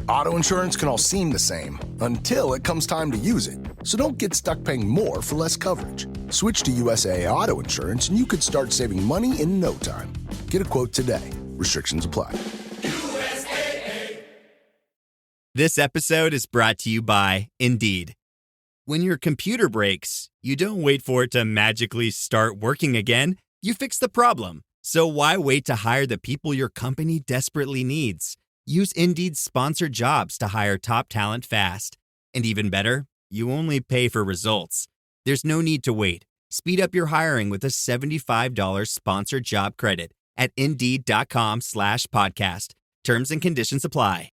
Auto insurance can all seem the same until it comes time to use it. So don't get stuck paying more for less coverage. Switch to USAA Auto Insurance and you could start saving money in no time. Get a quote today. Restrictions apply. USAA. This episode is brought to you by Indeed. When your computer breaks, you don't wait for it to magically start working again. You fix the problem. So why wait to hire the people your company desperately needs? Use Indeed's sponsored jobs to hire top talent fast. And even better, you only pay for results. There's no need to wait. Speed up your hiring with a $75 sponsored job credit at Indeed.com/podcast. Terms and conditions apply.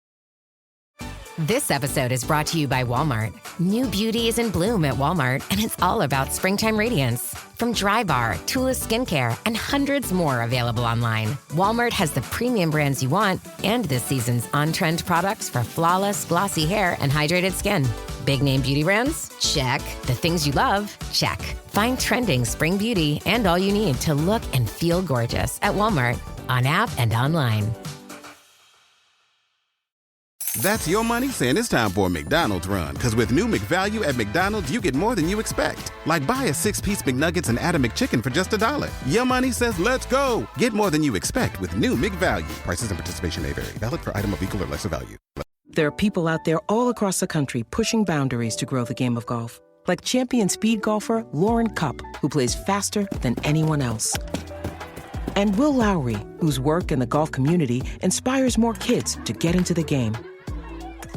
This episode is brought to you by Walmart. New beauty is in bloom at Walmart, and it's all about springtime radiance. From Drybar, Tula Skincare, and hundreds more available online, Walmart has the premium brands you want and this season's on-trend products for flawless, glossy hair and hydrated skin. Big name beauty brands? Check. The things you love? Check. Find trending spring beauty and all you need to look and feel gorgeous at Walmart, on app and online. That's your money saying it's time for a McDonald's run. Because with new McValue at McDonald's, you get more than you expect. Like buy a 6-piece McNuggets and add a McChicken for just $1. Your money says let's go. Get more than you expect with new McValue. Prices and participation may vary. Valid for item of equal or lesser value. There are people out there all across the country pushing boundaries to grow the game of golf. Like champion speed golfer Lauren Cupp, who plays faster than anyone else. And Will Lowry, whose work in the golf community inspires more kids to get into the game.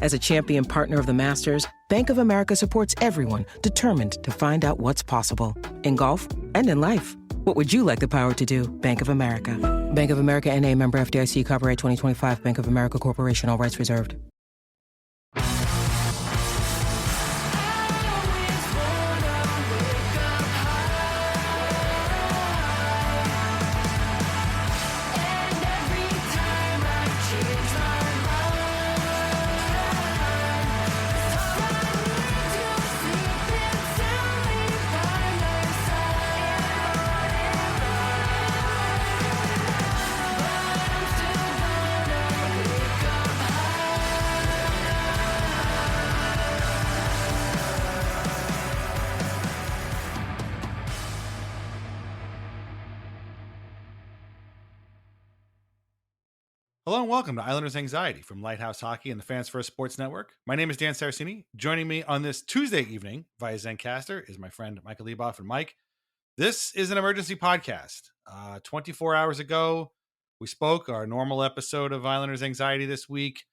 As a champion partner of the Masters, Bank of America supports everyone determined to find out what's possible. In golf and in life. What would you like the power to do? Bank of America. Bank of America N.A. member FDIC, copyright 2025, Bank of America Corporation, all rights reserved. Hello and welcome to Islanders Anxiety from Lighthouse Hockey and the Fans First Sports Network. My name is Dan Saracini. Joining me on this Tuesday evening via Zencaster is my friend Michael Leboff. And Mike, this is an emergency podcast. 24 hours ago, we spoke our normal episode of Islanders Anxiety this week.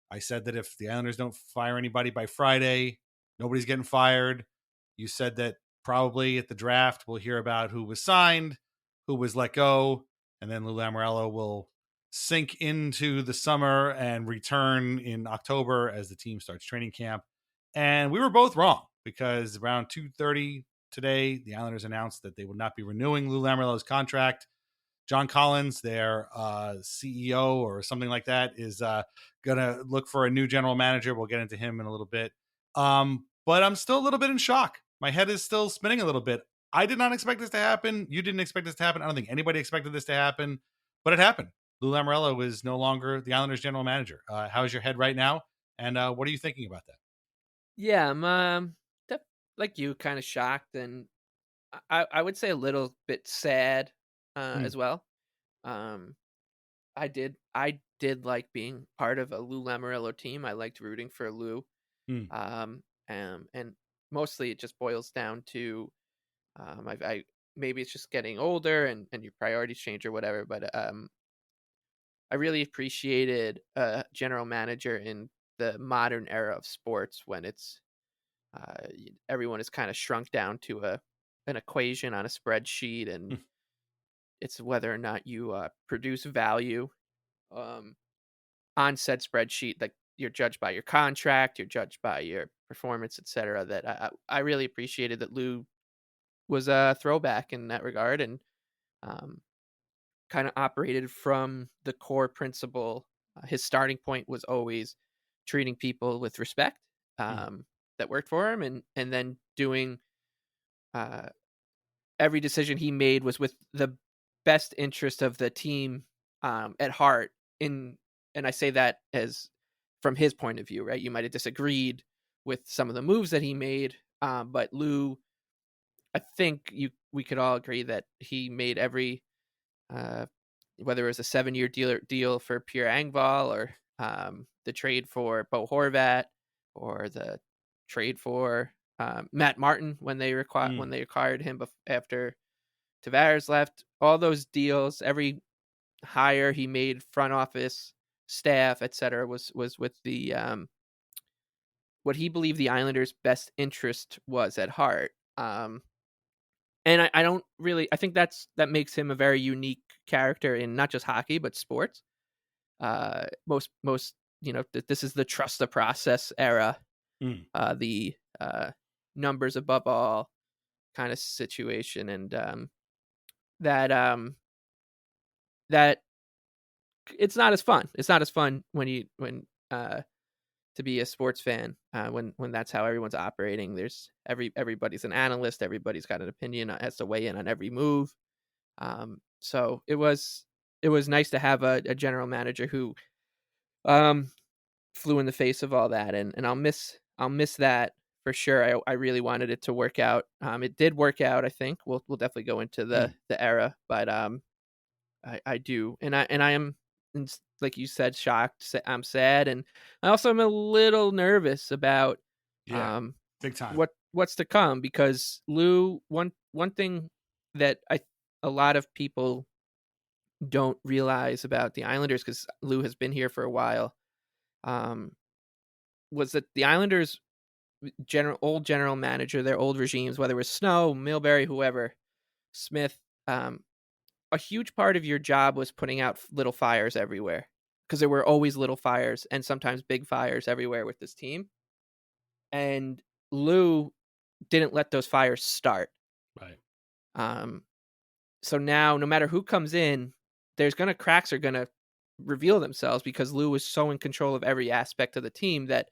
I said that if the Islanders don't fire anybody by Friday, nobody's getting fired. You said that probably at the draft, we'll hear about who was signed, who was let go, and then Lou Lamoriello will sink into the summer and return in October as the team starts training camp. And we were both wrong because around 2:30 today, the Islanders announced that they would not be renewing Lou Lamoriello's contract. John Collins, their CEO or something like that, is going to look for a new general manager. We'll get into him in a little bit. But I'm still a little bit in shock. My head is still spinning a little bit. I did not expect this to happen. You didn't expect this to happen. I don't think anybody expected this to happen, but it happened. Lou Lamoriello is no longer the Islanders general manager. How's your head right now? And what are you thinking about that? Yeah, I'm like you, kind of shocked, and I would say a little bit sad as well. I did like being part of a Lou Lamoriello team. I liked rooting for Lou, and mostly it just boils down to I maybe it's just getting older and your priorities change or whatever, but I really appreciated a general manager in the modern era of sports when it's everyone is kind of shrunk down to an equation on a spreadsheet, and it's whether or not you produce value on said spreadsheet. Like you're judged by your contract, you're judged by your performance, etc. That I really appreciated that Lou was a throwback in that regard, and kind of operated from the core principle. His starting point was always treating people with respect that worked for him, and then doing every decision he made was with the best interest of the team at heart. And I say that as from his point of view, right? You might have disagreed with some of the moves that he made, but Lou, I think we could all agree that he made every, whether it was a 7-year deal for Pierre Engvall, or the trade for Bo Horvat, or the trade for Matt Martin when they acquired him after Tavares left. All those deals, every hire he made, front office, staff, etc., was with the what he believed the Islanders' best interest was at heart. And I don't really, I think that makes him a very unique character in not just hockey but sports. Most this is the trust the process era, the numbers above all kind of situation, and that it's not as fun. It's not as fun when to be a sports fan when that's how everyone's operating. There's everybody's an analyst, everybody's got an opinion, has to weigh in on every move. So it was nice to have a general manager who flew in the face of all that, and I'll miss that for sure. I really wanted it to work out. It did work out. I think we'll definitely go into the era, but I do, and I am, like you said, shocked. I'm sad, and I also am a little nervous about big time what's to come, because Lou, one thing that a lot of people don't realize about the Islanders, because Lou has been here for a while, was that the Islanders old general manager, their old regimes, whether it was Snow, Milbury, whoever, Smith, a huge part of your job was putting out little fires everywhere, because there were always little fires and sometimes big fires everywhere with this team. And Lou didn't let those fires start. Right. So now, no matter who comes in, cracks are gonna reveal themselves, because Lou is so in control of every aspect of the team that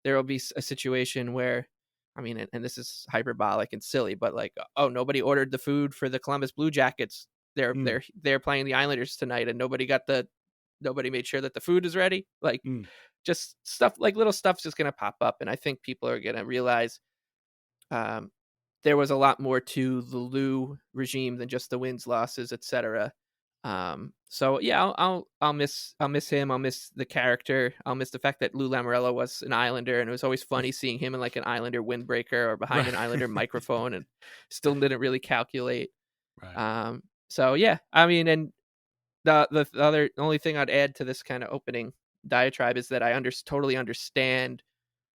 there will be a situation where, I mean, and this is hyperbolic and silly, but like, oh, nobody ordered the food for the Columbus Blue Jackets. They're playing the Islanders tonight, and nobody made sure that the food is ready. Like, just stuff, like little stuff's just gonna pop up, and I think people are gonna realize there was a lot more to the Lou regime than just the wins, losses, etc. So yeah, I'll miss him. I'll miss the character. I'll miss the fact that Lou Lamoriello was an Islander, and it was always funny seeing him in like an Islander windbreaker or behind an Islander microphone, and still didn't really calculate. Right. So yeah, I mean, and the only thing I'd add to this kind of opening diatribe is that I totally understand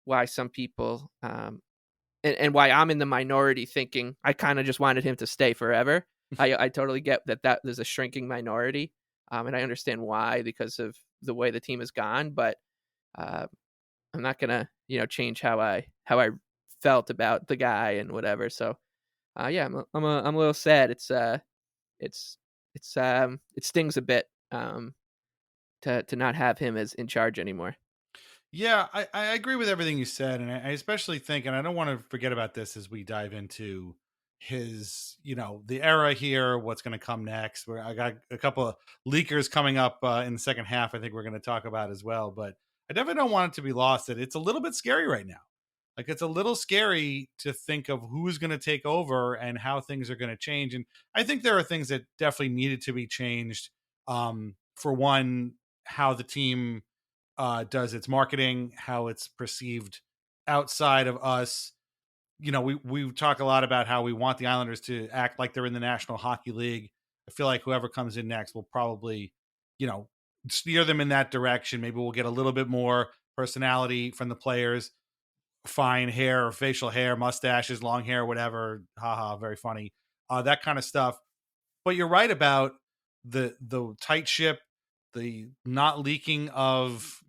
why some people, and why I'm in the minority thinking I kind of just wanted him to stay forever. I totally get that there's a shrinking minority, and I understand why, because of the way the team has gone. But I'm not gonna change how I felt about the guy and whatever. So yeah, I'm a little sad. It stings a bit to not have him as in charge anymore. Yeah, I agree with everything you said, and I especially think, and I don't want to forget about this as we dive into his, the era here, what's going to come next. Where I got a couple of leakers coming up in the second half, I think we're going to talk about as well. But I definitely don't want it to be lost that it's a little bit scary right now. Like, it's a little scary to think of who's going to take over and how things are going to change. And I think there are things that definitely needed to be changed. For one, how the team does its marketing, how it's perceived outside of us. We talk a lot about how we want the Islanders to act like they're in the National Hockey League. I feel like whoever comes in next will probably, steer them in that direction. Maybe we'll get a little bit more personality from the players. Fine hair or facial hair, mustaches, long hair, whatever. Haha, very funny. That kind of stuff. But you're right about the tight ship, the not leaking of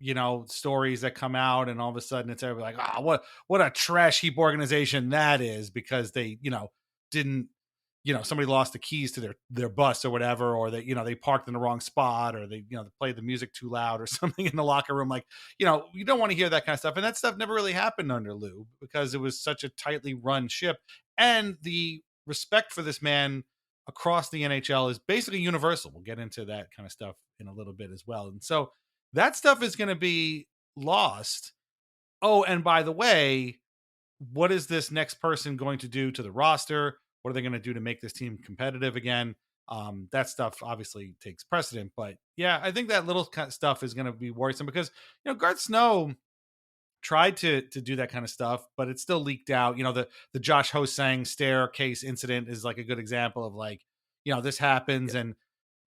stories that come out, and all of a sudden it's everybody like, what a trash heap organization that is, because they didn't somebody lost the keys to their bus or whatever, or they parked in the wrong spot, or they played the music too loud or something in the locker room. Like, you don't want to hear that kind of stuff, and that stuff never really happened under Lou, because it was such a tightly run ship, and the respect for this man across the NHL is basically universal. We'll get into that kind of stuff in a little bit as well. And so that stuff is going to be lost. Oh, and by the way, what is this next person going to do to the roster? What are they going to do to make this team competitive again? That stuff obviously takes precedent, but yeah, I think that little kind of stuff is going to be worrisome because, Garth Snow tried to do that kind of stuff, but it still leaked out. The Josh Ho-Sang staircase incident is like a good example of like, this happens and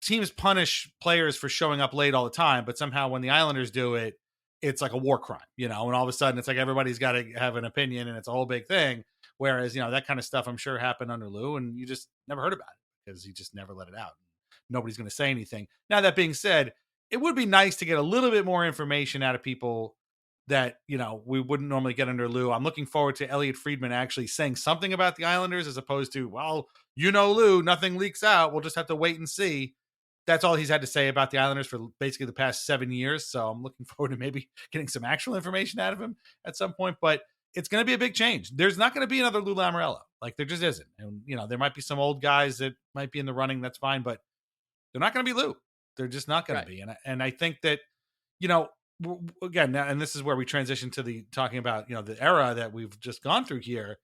teams punish players for showing up late all the time, but somehow when the Islanders do it, it's like a war crime, and all of a sudden it's like everybody's got to have an opinion and it's a whole big thing. Whereas, that kind of stuff I'm sure happened under Lou and you just never heard about it because he just never let it out. Nobody's going to say anything. Now, that being said, it would be nice to get a little bit more information out of people that, we wouldn't normally get under Lou. I'm looking forward to Elliot Friedman actually saying something about the Islanders as opposed to, well, Lou, nothing leaks out. We'll just have to wait and see. That's all he's had to say about the Islanders for basically the past 7 years. So I'm looking forward to maybe getting some actual information out of him at some point, but it's going to be a big change. There's not going to be another Lou Lamoriello. Like there just isn't. And, there might be some old guys that might be in the running. That's fine, but they're not going to be Lou. They're just not going to be. And I think that, again, and this is where we transition to the talking about, the era that we've just gone through here.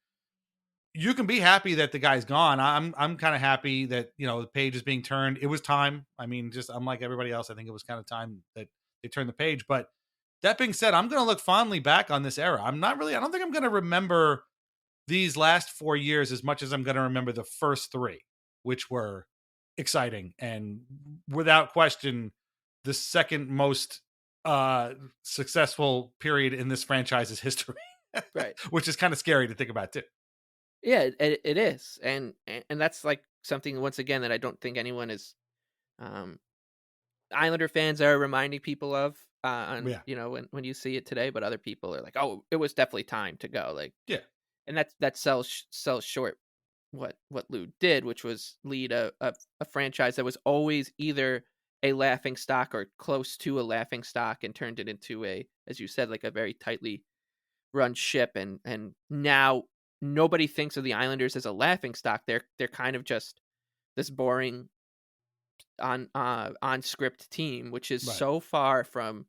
You can be happy that the guy's gone. I'm kind of happy that, the page is being turned. It was time. I mean, just unlike everybody else, I think it was kind of time that they turned the page. But that being said, I'm going to look fondly back on this era. I don't think I'm going to remember these last 4 years as much as I'm going to remember the first 3, which were exciting and without question the second most successful period in this franchise's history. Right. Which is kind of scary to think about too. Yeah, it is. And that's like something, once again, that I don't think anyone is, Islander fans are reminding people of, when you see it today, but other people are like, oh, it was definitely time to go. Like, yeah. And that sells short what Lou did, which was lead a franchise that was always either a laughing stock or close to a laughing stock and turned it into a, as you said, like a very tightly run ship. And now nobody thinks of the Islanders as a laughing stock. They're kind of just this boring on script team, which is so far from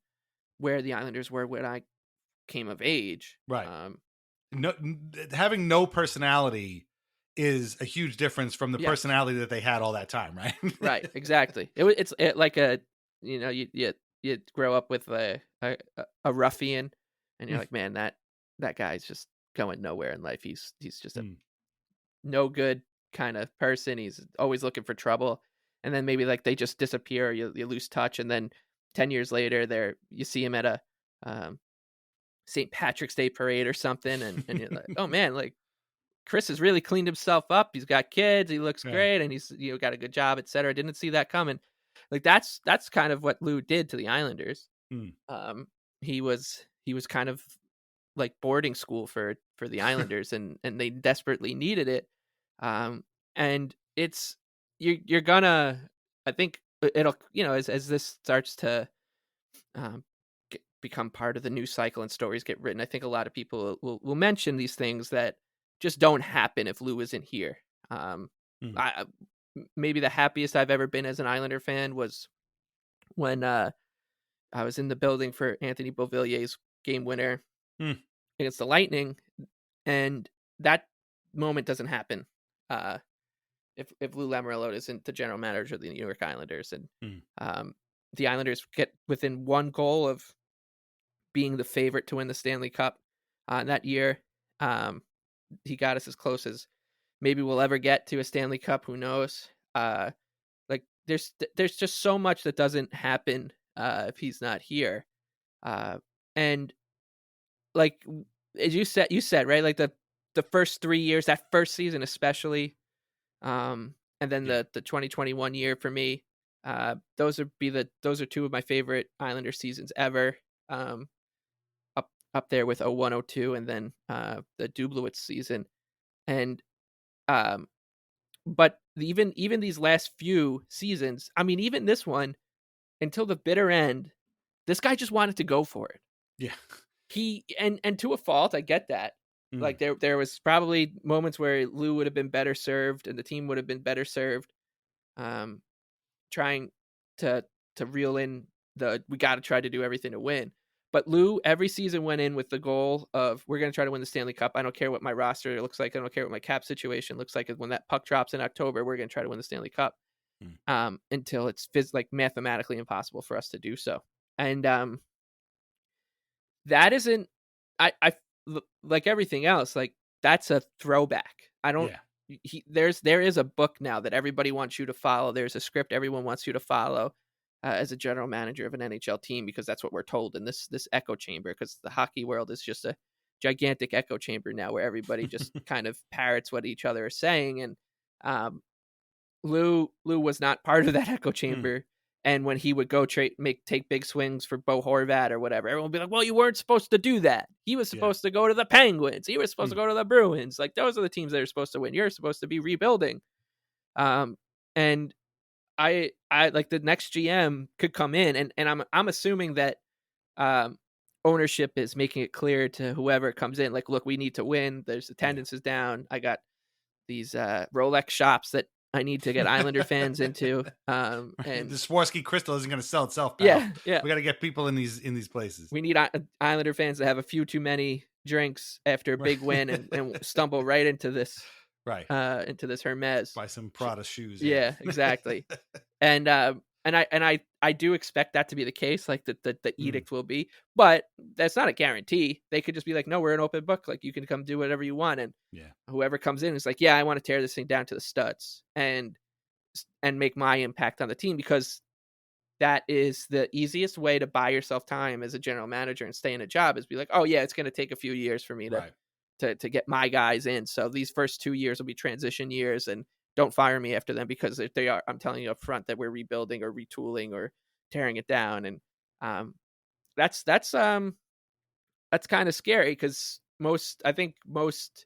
where the Islanders were when I came of age. Right. Having no personality is a huge difference from the personality that they had all that time, right? Right, exactly. It's like a, you grow up with a ruffian, and you're like, man, that guy's just going nowhere in life. He's just a no good kind of person. He's always looking for trouble, and then maybe like they just disappear. You lose touch, and then 10 years later, you see him at a St. Patrick's Day parade or something, and you're like, oh man, like Chris has really cleaned himself up. He's got kids. He looks great, and he's got a good job, etc. Didn't see that coming. Like that's kind of what Lou did to the Islanders. He was kind of like boarding school for the Islanders, and they desperately needed it. And it's you're gonna, I think it'll, as this starts to become part of the news cycle and stories get written, I think a lot of people will mention these things that just don't happen if Lou isn't here. Maybe the happiest I've ever been as an Islander fan was when I was in the building for Anthony Beauvillier's game winner against the Lightning, and that moment doesn't happen if Lou Lamoriello isn't the general manager of the New York Islanders. And the Islanders get within one goal of being the favorite to win the Stanley Cup that year. He got us as close as maybe we'll ever get to a Stanley Cup. Who knows? Like there's just so much that doesn't happen if he's not here. And like as you said, right? Like the first 3 years, that first season especially, and then the 2021 year for me, those are two of my favorite Islander seasons ever. Up there with 01-02 and then the Dublowitz season. And but even these last few seasons, I mean, even this one, until the bitter end, this guy just wanted to go for it. Yeah. He and to a fault, I get that. Like there was probably moments where Lou would have been better served and the team would have been better served trying to reel in we got to try to do everything to win. But Lou every season went in with the goal of, we're going to try to win the Stanley Cup. I don't care what my roster looks like. I don't care what my cap situation looks like. When that puck drops in October, we're going to try to win the Stanley Cup until it's like mathematically impossible for us to do so. And that isn't, I like everything else, like that's a throwback. I don't, there is a book now that everybody wants you to follow. There's a script everyone wants you to follow as a general manager of an NHL team, because that's what we're told in this echo chamber, because the hockey world is just a gigantic echo chamber now where everybody just kind of parrots what each other are saying. And Lou was not part of that echo chamber. And when he would go take big swings for Bo Horvat or whatever, everyone would be like, well, you weren't supposed to do that. He was supposed to go to the Penguins. He was supposed to go to the Bruins. Like, those are the teams that are supposed to win. You're supposed to be rebuilding. And I like, the next GM could come in, and I'm assuming that ownership is making it clear to whoever comes in, like, look, we need to win. There's attendance is down. I got these Rolex shops that I need to get Islander fans into. And the Swarovski crystal isn't going to sell itself, pal. Yeah. We got to get people in these places. We need Islander fans to have a few too many drinks after a big win and stumble right into this. Right. Into this Hermes. Buy some Prada shoes. Yeah, exactly. And I do expect that to be the case, like the edict will be, but that's not a guarantee. They could just be like, no, we're an open book. Like, you can come do whatever you want. And whoever comes in is like, yeah, I want to tear this thing down to the studs and make my impact on the team, because that is the easiest way to buy yourself time as a general manager and stay in a job, is be like, oh yeah, it's going to take a few years for me to get my guys in. So these first 2 years will be transition years, and don't fire me after them, because if they are, I'm telling you up front that we're rebuilding or retooling or tearing it down. And that's kind of scary, because I think most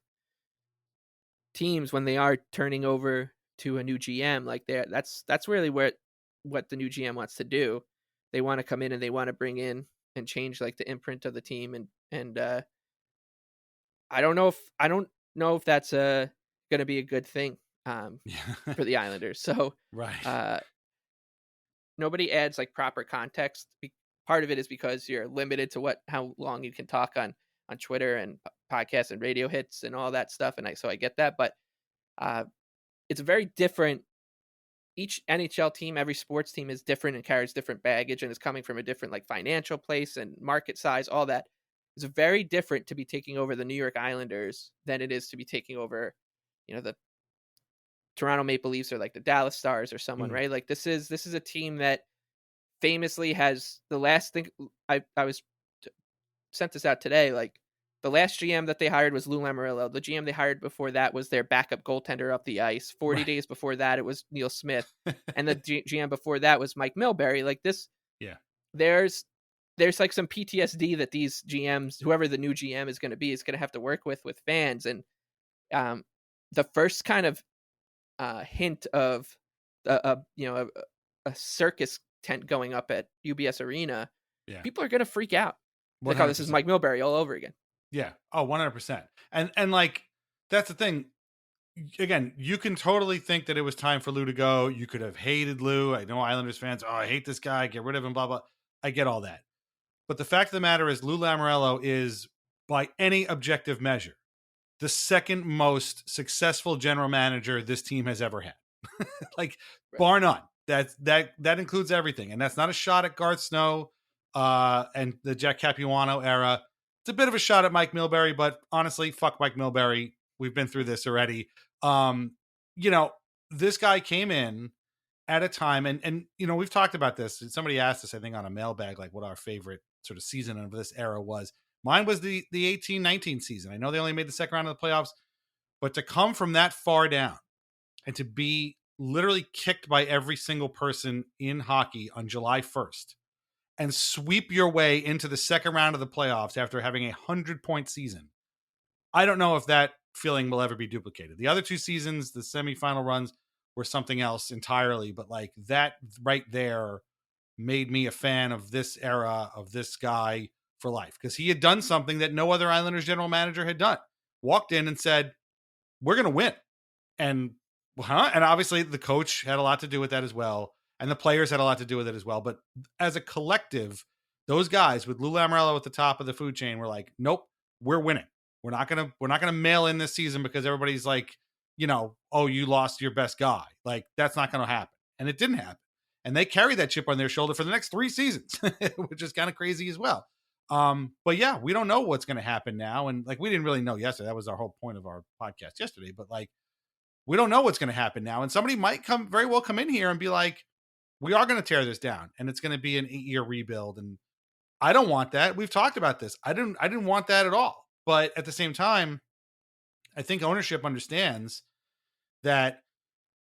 teams, when they are turning over to a new GM, like, that's really what the new GM wants to do. They want to come in and they want to bring in and change, like, the imprint of the team. And I don't know if that's going to be a good thing for the Islanders. So nobody adds, like, proper context. Part of it is because you're limited to how long you can talk on Twitter and podcasts and radio hits and all that stuff. And so I get that, but it's very different. Each NHL team, every sports team is different and carries different baggage and is coming from a different, like, financial place and market size, all that. It's very different to be taking over the New York Islanders than it is to be taking over, the Toronto Maple Leafs or, like, the Dallas Stars or someone, right? Like, this is a team that famously has the last thing. I was sent this out today. Like, the last GM that they hired was Lou Lamoriello. The GM they hired before that was their backup goaltender up the ice. 40 days before that, it was Neil Smith, and the GM before that was Mike Milbury. Like, this, there's like some PTSD that these GMs, whoever the new GM is going to be, is going to have to work with fans. And the first kind of hint of a circus tent going up at UBS Arena, people are going to freak out. Like, oh, this is Mike Milbury all over again. Yeah. Oh, 100%. And like, that's the thing. Again, you can totally think that it was time for Lou to go. You could have hated Lou. I know Islanders fans, oh, I hate this guy, get rid of him, blah, blah. I get all that. But the fact of the matter is, Lou Lamoriello is, by any objective measure, the second most successful general manager this team has ever had. Like, bar none. That includes everything. And that's not a shot at Garth Snow and the Jack Capuano era. It's a bit of a shot at Mike Milbury, but honestly, fuck Mike Milbury. We've been through this already. This guy came in at a time, and we've talked about this. Somebody asked us, I think, on a mailbag, like, what our favorite sort of season of this era was. Mine was the 18-19 season. I know they only made the second round of the playoffs, but to come from that far down and to be literally kicked by every single person in hockey on July 1st and sweep your way into the second round of the playoffs after having a 100-point season, I don't know if that feeling will ever be duplicated. The other two seasons, the semifinal runs, were something else entirely, but like, that right there made me a fan of this era, of this guy for life, because he had done something that no other Islanders general manager had done. Walked in and said, we're going to win. And obviously the coach had a lot to do with that as well. And the players had a lot to do with it as well. But as a collective, those guys with Lou Lamoriello at the top of the food chain were like, nope, we're winning. We're not gonna mail in this season because everybody's like, oh, you lost your best guy. Like, that's not gonna happen. And it didn't happen. And they carried that chip on their shoulder for the next 3 seasons, which is kind of crazy as well. But yeah, we don't know what's gonna happen now. And like, we didn't really know yesterday. That was our whole point of our podcast yesterday. But like, we don't know what's gonna happen now. And somebody might very well come in here and be like, we are gonna tear this down and it's gonna be an 8-year rebuild. And I don't want that. We've talked about this. I didn't want that at all. But at the same time, I think ownership understands that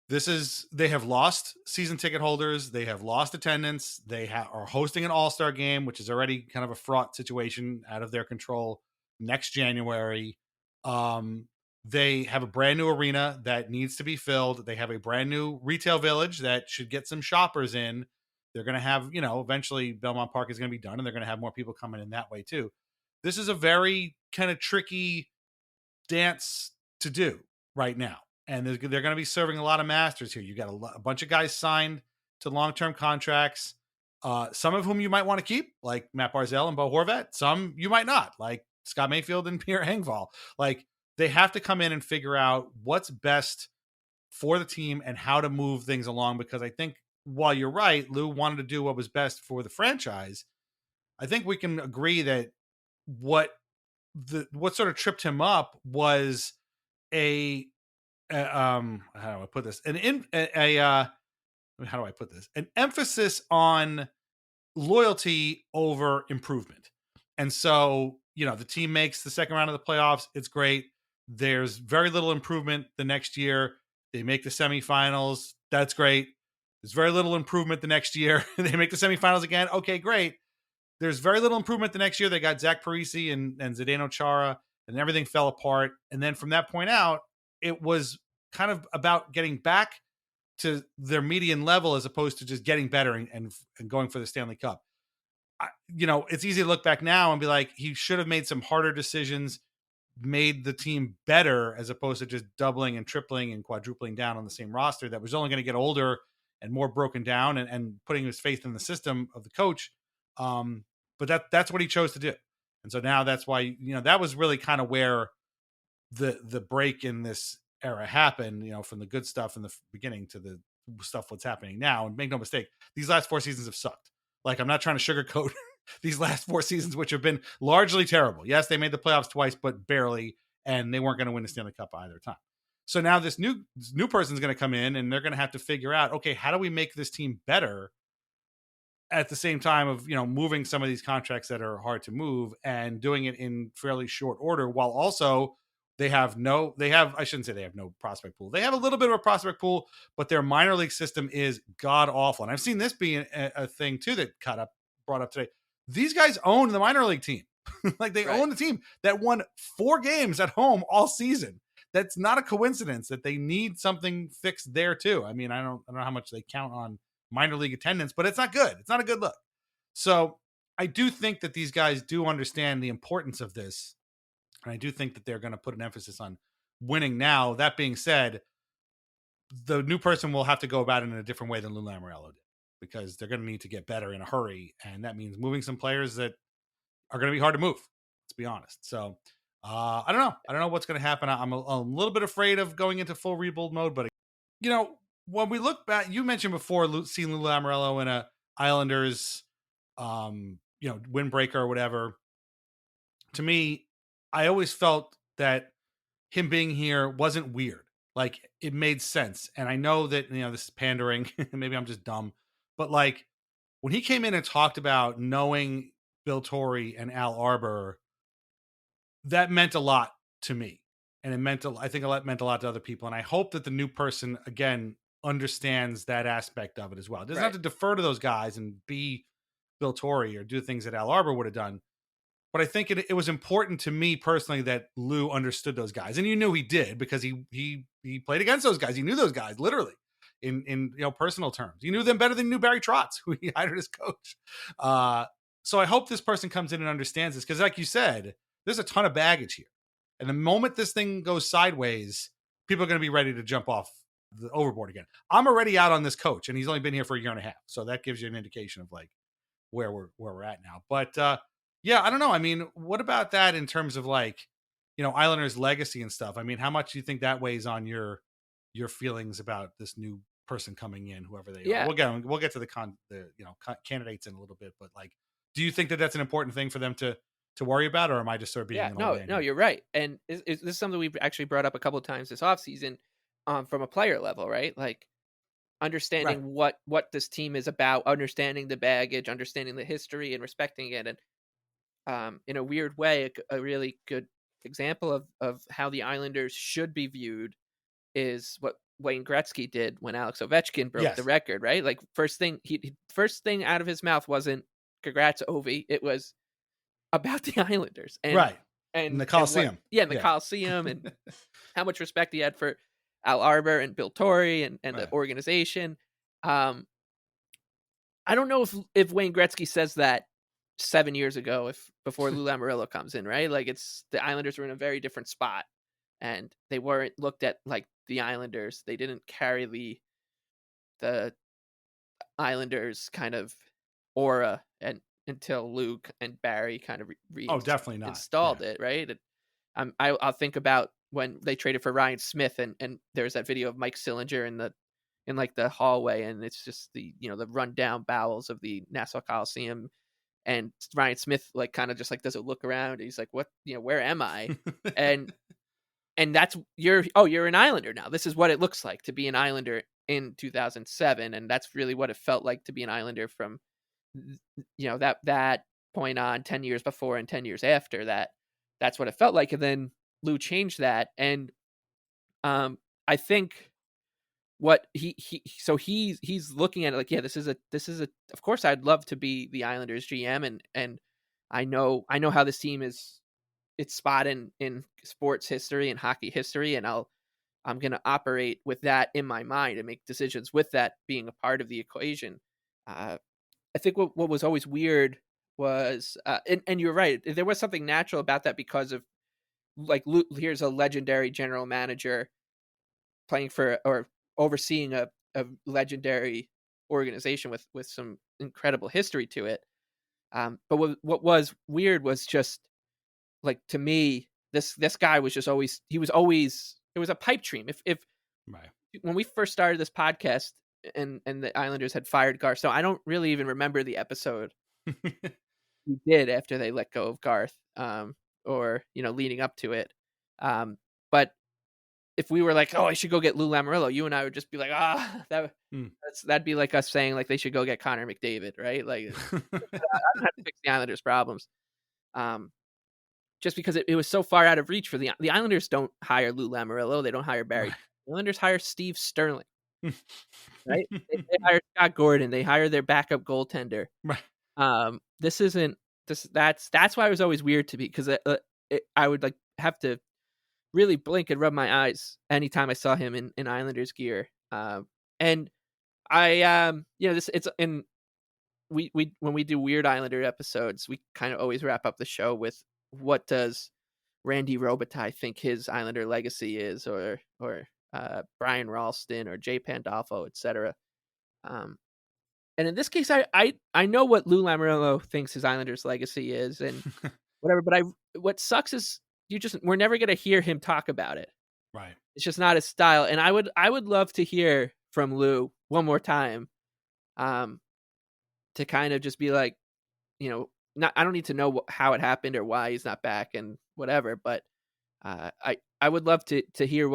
they have lost season ticket holders. They have lost attendance. They are hosting an all-star game, which is already kind of a fraught situation out of their control next January. They have a brand new arena that needs to be filled. They have a brand new retail village that should get some shoppers in. They're going to have, eventually Belmont Park is going to be done and they're going to have more people coming in that way too. This is a very kind of tricky dance to do right now. And they're going to be serving a lot of masters here. You got a bunch of guys signed to long-term contracts, some of whom you might want to keep, like Matt Barzal and Bo Horvat. Some you might not, like Scott Mayfield and Pierre Engvall. Like, they have to come in and figure out what's best for the team and how to move things along. Because I think while you're right, Lou wanted to do what was best for the franchise. I think we can agree that what sort of tripped him up was how do I put this? How do I put this? An emphasis on loyalty over improvement. And so, the team makes the second round of the playoffs. It's great. There's very little improvement the next year. They make the semifinals. That's great. There's very little improvement the next year. They make the semifinals again. Okay, great. There's very little improvement the next year. They got Zach Parise and Zdeno Chara, and everything fell apart. And then from that point out, it was kind of about getting back to their median level as opposed to just getting better and going for the Stanley Cup. It's easy to look back now and be like, he should have made some harder decisions, made the team better as opposed to just doubling and tripling and quadrupling down on the same roster that was only going to get older and more broken down and putting his faith in the system of the coach. But that's what he chose to do. And so now that's why, that was really kind of where the break in this era happened, from the good stuff in the beginning to the stuff what's happening now. And make no mistake, these last 4 seasons have sucked. Like, I'm not trying to sugarcoat these last 4 seasons, which have been largely terrible. Yes, they made the playoffs twice, but barely, and they weren't going to win the Stanley Cup either time. So now this new person's going to come in and they're going to have to figure out, okay, how do we make this team better at the same time of, moving some of these contracts that are hard to move and doing it in fairly short order, while also I shouldn't say they have no prospect pool. They have a little bit of a prospect pool, but their minor league system is god awful. And I've seen this be a thing too that brought up today. These guys own the minor league team. Like, they own the team that won 4 games at home all season. That's not a coincidence that they need something fixed there too. I mean, I don't know how much they count on minor league attendance, but it's not good. It's not a good look. So I do think that these guys do understand the importance of this. And I do think that they're going to put an emphasis on winning now. That being said, the new person will have to go about it in a different way than Lou Lamoriello did, because they're going to need to get better in a hurry. And that means moving some players that are going to be hard to move. Let's be honest. So I don't know. I don't know what's going to happen. I'm a little bit afraid of going into full rebuild mode, but when we look back, you mentioned before seeing Lou Lamoriello in a Islanders, windbreaker or whatever. To me, I always felt that him being here wasn't weird. Like, it made sense. And I know that, this is pandering. Maybe I'm just dumb. But like, when he came in and talked about knowing Bill Torrey and Al Arbor, that meant a lot to me. And I think it meant a lot to other people. And I hope that the new person, again, understands that aspect of it as well. It doesn't have to defer to those guys and be Bill Torrey or do things that Al Arbor would have done. But I think it was important to me personally that Lou understood those guys. And you knew he did, because he played against those guys. He knew those guys literally in personal terms. He knew them better than he knew Barry Trotz, who he hired as coach. So I hope this person comes in and understands this, because like you said, there's a ton of baggage here. And the moment this thing goes sideways, people are going to be ready to jump off the overboard again. I'm already out on this coach, and he's only been here for a year and a half. So that gives you an indication of like, where we're at now. But yeah, I don't know. I mean, what about that in terms of like, Islanders legacy and stuff? I mean, how much do you think that weighs on your feelings about this new person coming in, whoever they are? We'll get to the candidates in a little bit, but like, do you think that that's an important thing for them to worry about, or am I just sort of being an old man? No, you're right. And this is something we've actually brought up a couple of times this offseason, from a player level, right? Like understanding what this team is about, understanding the baggage, understanding the history, and respecting it. And in a weird way, a really good example of how the Islanders should be viewed is what Wayne Gretzky did when Alex Ovechkin broke the record, right? Like first thing out of his mouth wasn't "Congrats, Ovi." It was about the Islanders, and in the Coliseum, in the Coliseum, and how much respect he had for Al Arbor and Bill Torrey and the organization. I don't know if Wayne Gretzky says that 7 years ago, before Lou Lamoriello comes in, right? Like the Islanders were in a very different spot, and they weren't looked at like the Islanders. They didn't carry the Islanders kind of aura until Luke and Barry kind of definitely not installed it, right? I'll think about when they traded for Ryan Smith, and there's that video of Mike Sillinger in like the hallway, and it's just the rundown bowels of the Nassau Coliseum, and Ryan Smith like kind of just like doesn't look around. And he's like, "What? Where am I?" and that's you're an Islander now. This is what it looks like to be an Islander in 2007, and that's really what it felt like to be an Islander from that point on, 10 years before and 10 years after that. That's what it felt like. And then Lou changed that, and I think what he's looking at it like, this is a of course I'd love to be the Islanders GM, and I know how this team is its spot in sports history and hockey history, and I'm going to operate with that in my mind and make decisions with that being a part of the equation. I think what was always weird was, and you're right, there was something natural about that because of like, here's a legendary general manager playing for or overseeing a legendary organization with some incredible history to it. But what was weird was just like, to me, this guy was just always, it was a pipe dream. If when we first started this podcast and the Islanders had fired Garth, so I don't really even remember the episode we did after they let go of Garth, or leading up to it. But if we were like, oh, I should go get Lou Lamoriello, you and I would just be like, that'd be like us saying like they should go get Connor McDavid, right? Like, I don't have to fix the Islanders' problems. Just because it was so far out of reach for the Islanders. Don't hire Lou Lamoriello. They don't hire Barry. The Islanders hire Steve Sterling, right? They hire Scott Gordon. They hire their backup goaltender. Right. That's why it was always weird to me, because I would like have to really blink and rub my eyes anytime I saw him in Islanders gear. And I we when we do Weird Islander episodes, we kind of always wrap up the show with, what does Randy Robitaille think his Islander legacy is, or Brian Ralston or Jay Pandolfo, etc. And in this case, I know what Lou Lamoriello thinks his Islanders legacy is, and whatever. But what sucks is we're never gonna hear him talk about it. Right. It's just not his style. And I would love to hear from Lou one more time, to kind of just be like, I don't need to know how it happened or why he's not back and whatever, but I would love to hear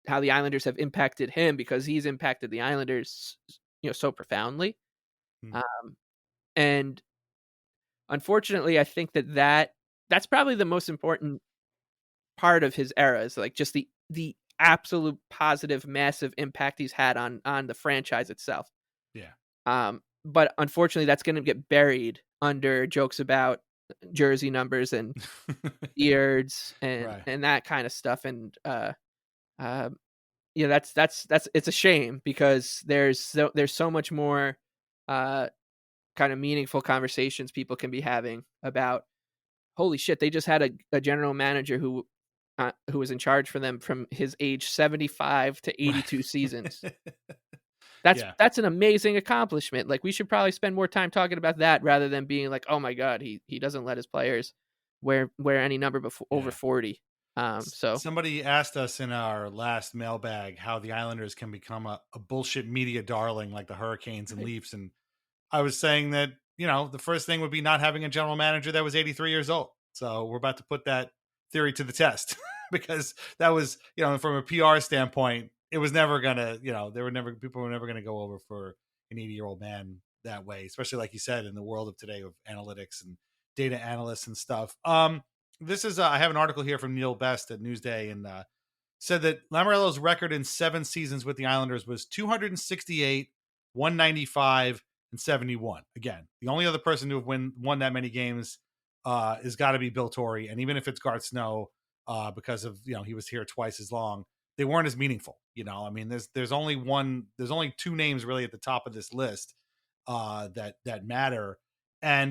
how the Islanders have impacted him, because he's impacted the Islanders, so profoundly. And unfortunately, I think that's probably the most important part of his era, is like just the absolute positive, massive impact he's had on the franchise itself. Yeah. But unfortunately, that's going to get buried under jokes about jersey numbers and beards and that kind of stuff. And that's it's a shame, because there's so much more kind of meaningful conversations people can be having about, holy shit, they just had a general manager who was in charge for them from his age 75 to 82 seasons. That's an amazing accomplishment. Like, we should probably spend more time talking about that rather than being like, oh my God, he doesn't let his players wear any number over 40. So somebody asked us in our last mailbag how the Islanders can become a bullshit media darling like the Hurricanes and Leafs. And I was saying that, the first thing would be not having a general manager that was 83 years old. So we're about to put that theory to the test because that was, from a PR standpoint, it was never gonna, people were never gonna go over for an 80-year-old man that way, especially like you said, in the world of today of analytics and data analysts and stuff. This is I have an article here from Neil Best at Newsday, and said that Lamoriello's record in 7 seasons with the Islanders was 268, 195, and 71. Again, the only other person to have won that many games is got to be Bill Torrey, and even if it's Garth Snow, because of he was here twice as long, they weren't as meaningful. I mean, there's only 2 names really at the top of this list that matter. And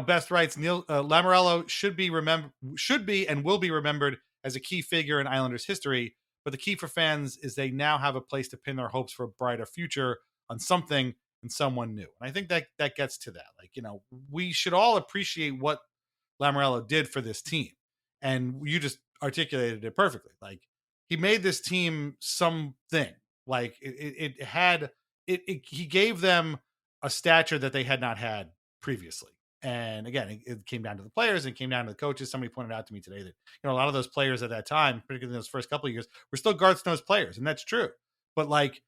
Best writes, Neil Lamoriello should be and will be remembered as a key figure in Islanders history. But the key for fans is they now have a place to pin their hopes for a brighter future on something and someone new. And I think that gets to that. Like, we should all appreciate what Lamoriello did for this team. And you just articulated it perfectly. Like, he made this team something. Like, he gave them a stature that they had not had previously. And again, it came down to the players and came down to the coaches. Somebody pointed out to me today that, a lot of those players at that time, particularly in those first couple of years, were still Garth Snow's players. And that's true. But like,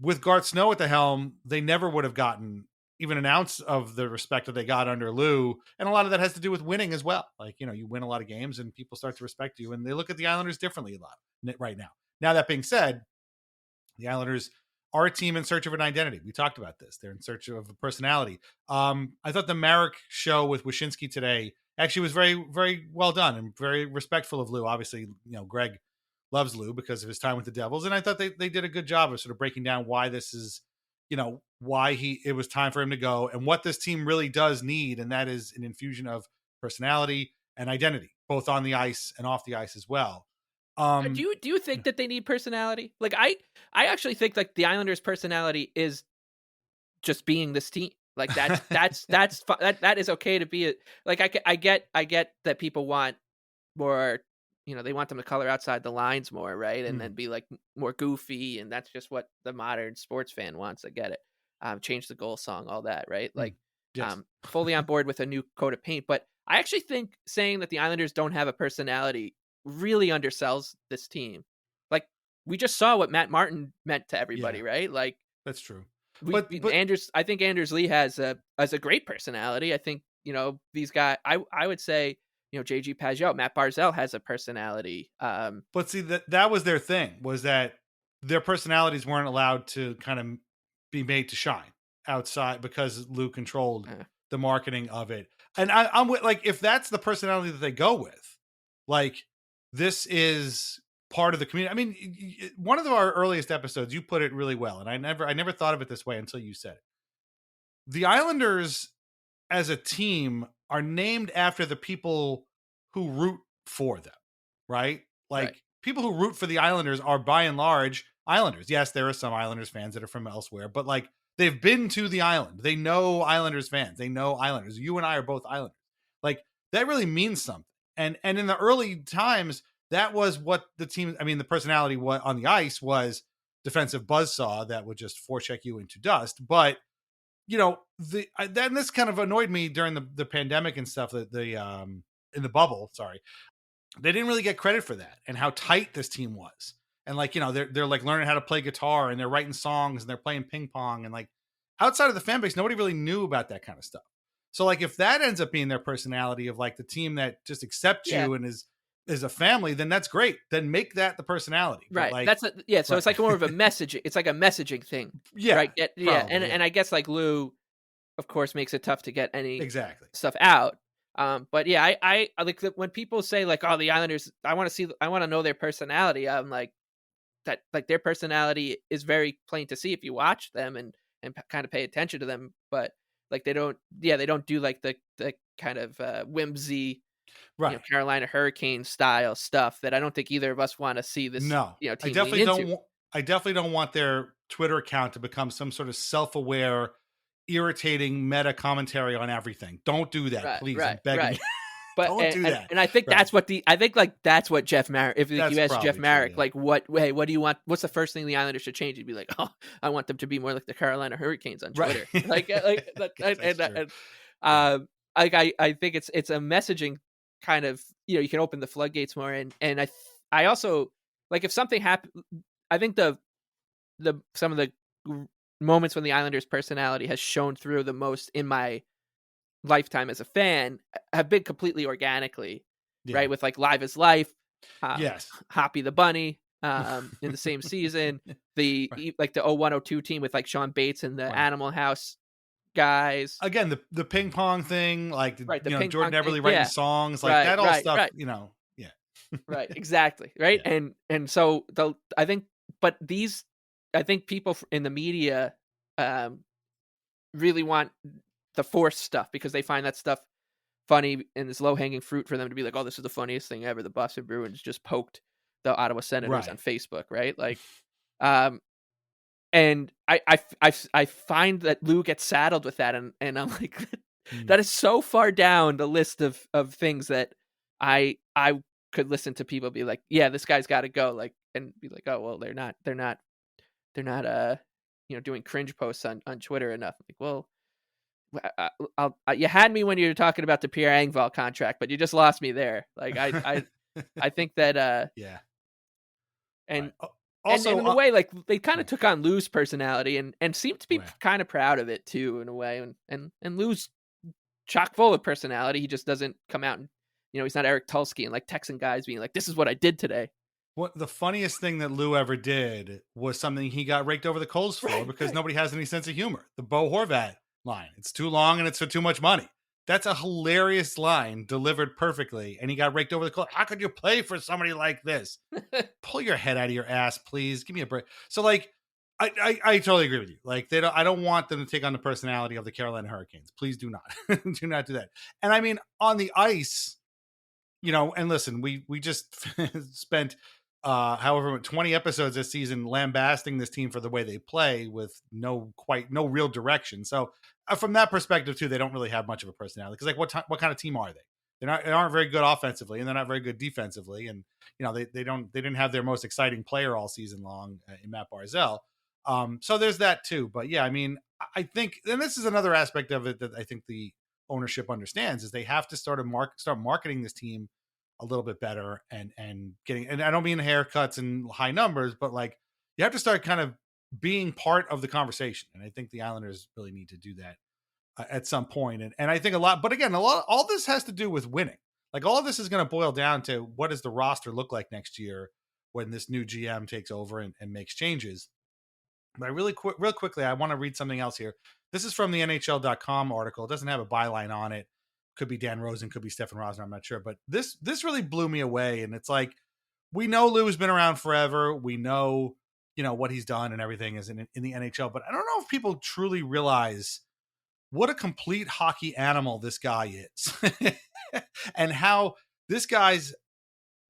with Garth Snow at the helm, they never would have gotten even an ounce of the respect that they got under Lou. And a lot of that has to do with winning as well. Like, you win a lot of games and people start to respect you, and they look at the Islanders differently a lot right now. Now, that being said, the Islanders are a team in search of an identity. We talked about this. They're in search of a personality. I thought the Marek show with Wyshynski today actually was very, very well done and very respectful of Lou. Obviously, Greg loves Lou because of his time with the Devils. And I thought they did a good job of sort of breaking down why this is, why it was time for him to go and what this team really does need. And that is an infusion of personality and identity, both on the ice and off the ice as well. Do you think that they need personality? Like, I actually think like the Islanders' personality is just being this team. Like, that is okay to be it. Like, I get that people want more, they want them to color outside the lines more, right? And then be like more goofy, and that's just what the modern sports fan wants. I get it. Change the goal song, all that, right? Like, yes. Fully on board with a new coat of paint. But I actually think saying that the Islanders don't have a personality really undersells this team. Like, we just saw what Matt Martin meant to everybody, right? Like, that's true. But I think Anders Lee has a great personality. I think, these guys, I would say, JG Pageau, Matt Barzal has a personality. But see, that was their thing, was that their personalities weren't allowed to kind of be made to shine outside because Lou controlled the marketing of it. And I'm with, like, if that's the personality that they go with, like, this is part of the community. I mean, one of our earliest episodes, you put it really well, and I never thought of it this way until you said it. The Islanders as a team are named after the people who root for them, right? Like, right. People who root for the Islanders are by and large Islanders. Yes, there are some Islanders fans that are from elsewhere, but like, they've been to the island. They know Islanders fans. They know Islanders. You and I are both Islanders. Like, that really means something. And in the early times, that was what the team, I mean, the personality on the ice was defensive buzzsaw that would just forecheck you into dust. But, then this kind of annoyed me during the pandemic and stuff, that in the bubble, sorry, they didn't really get credit for that and how tight this team was. And like, they're like learning how to play guitar and they're writing songs and they're playing ping pong, and like, outside of the fan base, nobody really knew about that kind of stuff. So like, if that ends up being their personality of like the team that just accepts you and is a family, then that's great. Then make that the personality. Right. Like, that's so it's like more of a message. It's like a messaging thing. Yeah. Right. And I guess like Lou, of course, makes it tough to get any stuff out. But yeah, I like when people say like, oh, the Islanders, I want to know their personality. I'm like, that, like, their personality is very plain to see if you watch them and kind of pay attention to them. But like, they don't do like the kind of whimsy, right, Carolina Hurricane style stuff that I don't think either of us want to see this. No, team I definitely don't want their Twitter account to become some sort of self-aware, irritating meta commentary on everything. Don't do that, please. I'm begging you. But Don't do that. And I think that's what that's what Jeff Marek. If you ask Jeff Marek, true, what do you want? What's the first thing the Islanders should change? He'd be like, oh, I want them to be more like the Carolina Hurricanes on Twitter. Right. I think it's a messaging kind of, you can open the floodgates more. And I also like, if something happened, I think some of the moments when the Islanders personality has shown through the most in my lifetime as a fan have been completely organically, right? With like Live is Life, yes, Hoppy the Bunny, in the same season, the 0102 team with like Sean Bates and the Animal House guys. Again, the ping pong thing, like Jordan Eberle writing songs, like that stuff, yeah. Right, exactly, right, yeah. And so I think people in the media really want the forced stuff because they find that stuff funny and it's low-hanging fruit for them to be like, oh, this is the funniest thing ever. The Boston Bruins just poked the Ottawa Senators on Facebook, right? Like, and I find that Lou gets saddled with that, and I'm like, that is so far down the list of things that I could listen to people be like, yeah, this guy's got to go, like, and be like, oh, well, they're not doing cringe posts on Twitter enough. Like, well, you had me when you were talking about the Pierre Engvall contract, but you just lost me there. Like, I think that yeah. And also, and in a way, like, they kind of took on Lou's personality and seemed to be kind of proud of it too, in a way. And Lou's chock full of personality. He just doesn't come out and, he's not Eric Tulsky and like texting guys being like, this is what I did today. What the funniest thing that Lou ever did was something he got raked over the coals for because nobody has any sense of humor. The Bo Horvat line. It's too long and it's for too much money. That's a hilarious line delivered perfectly. And he got raked over the coals. How could you play for somebody like this? Pull your head out of your ass, please. Give me a break. So, like, I totally agree with you. Like, I don't want them to take on the personality of the Carolina Hurricanes. Please do not. Do not do that. And I mean, on the ice, and listen, we just spent 20 episodes this season lambasting this team for the way they play with no real direction. So from that perspective too, they don't really have much of a personality, because like what kind of team are they? They aren't very good offensively, and they're not very good defensively, and they didn't have their most exciting player all season long in Matt Barzal. So there's that too. But yeah, I mean, I think, and this is another aspect of it that I think the ownership understands, is they have to start marketing this team a little bit better and getting, and I don't mean haircuts and high numbers, but like, you have to start kind of being part of the conversation. And I think the Islanders really need to do that at some point. And I think all this has to do with winning. Like, all of this is going to boil down to, what does the roster look like next year when this new GM takes over and makes changes. But real quickly, I want to read something else here. This is from the NHL.com article. It doesn't have a byline on it. Could be Dan Rosen, could be Stefan Rosner, I'm not sure. But this really blew me away. And it's like, we know Lou has been around forever. We know, what he's done and everything is in the NHL. But I don't know if people truly realize what a complete hockey animal this guy is. And how this guy's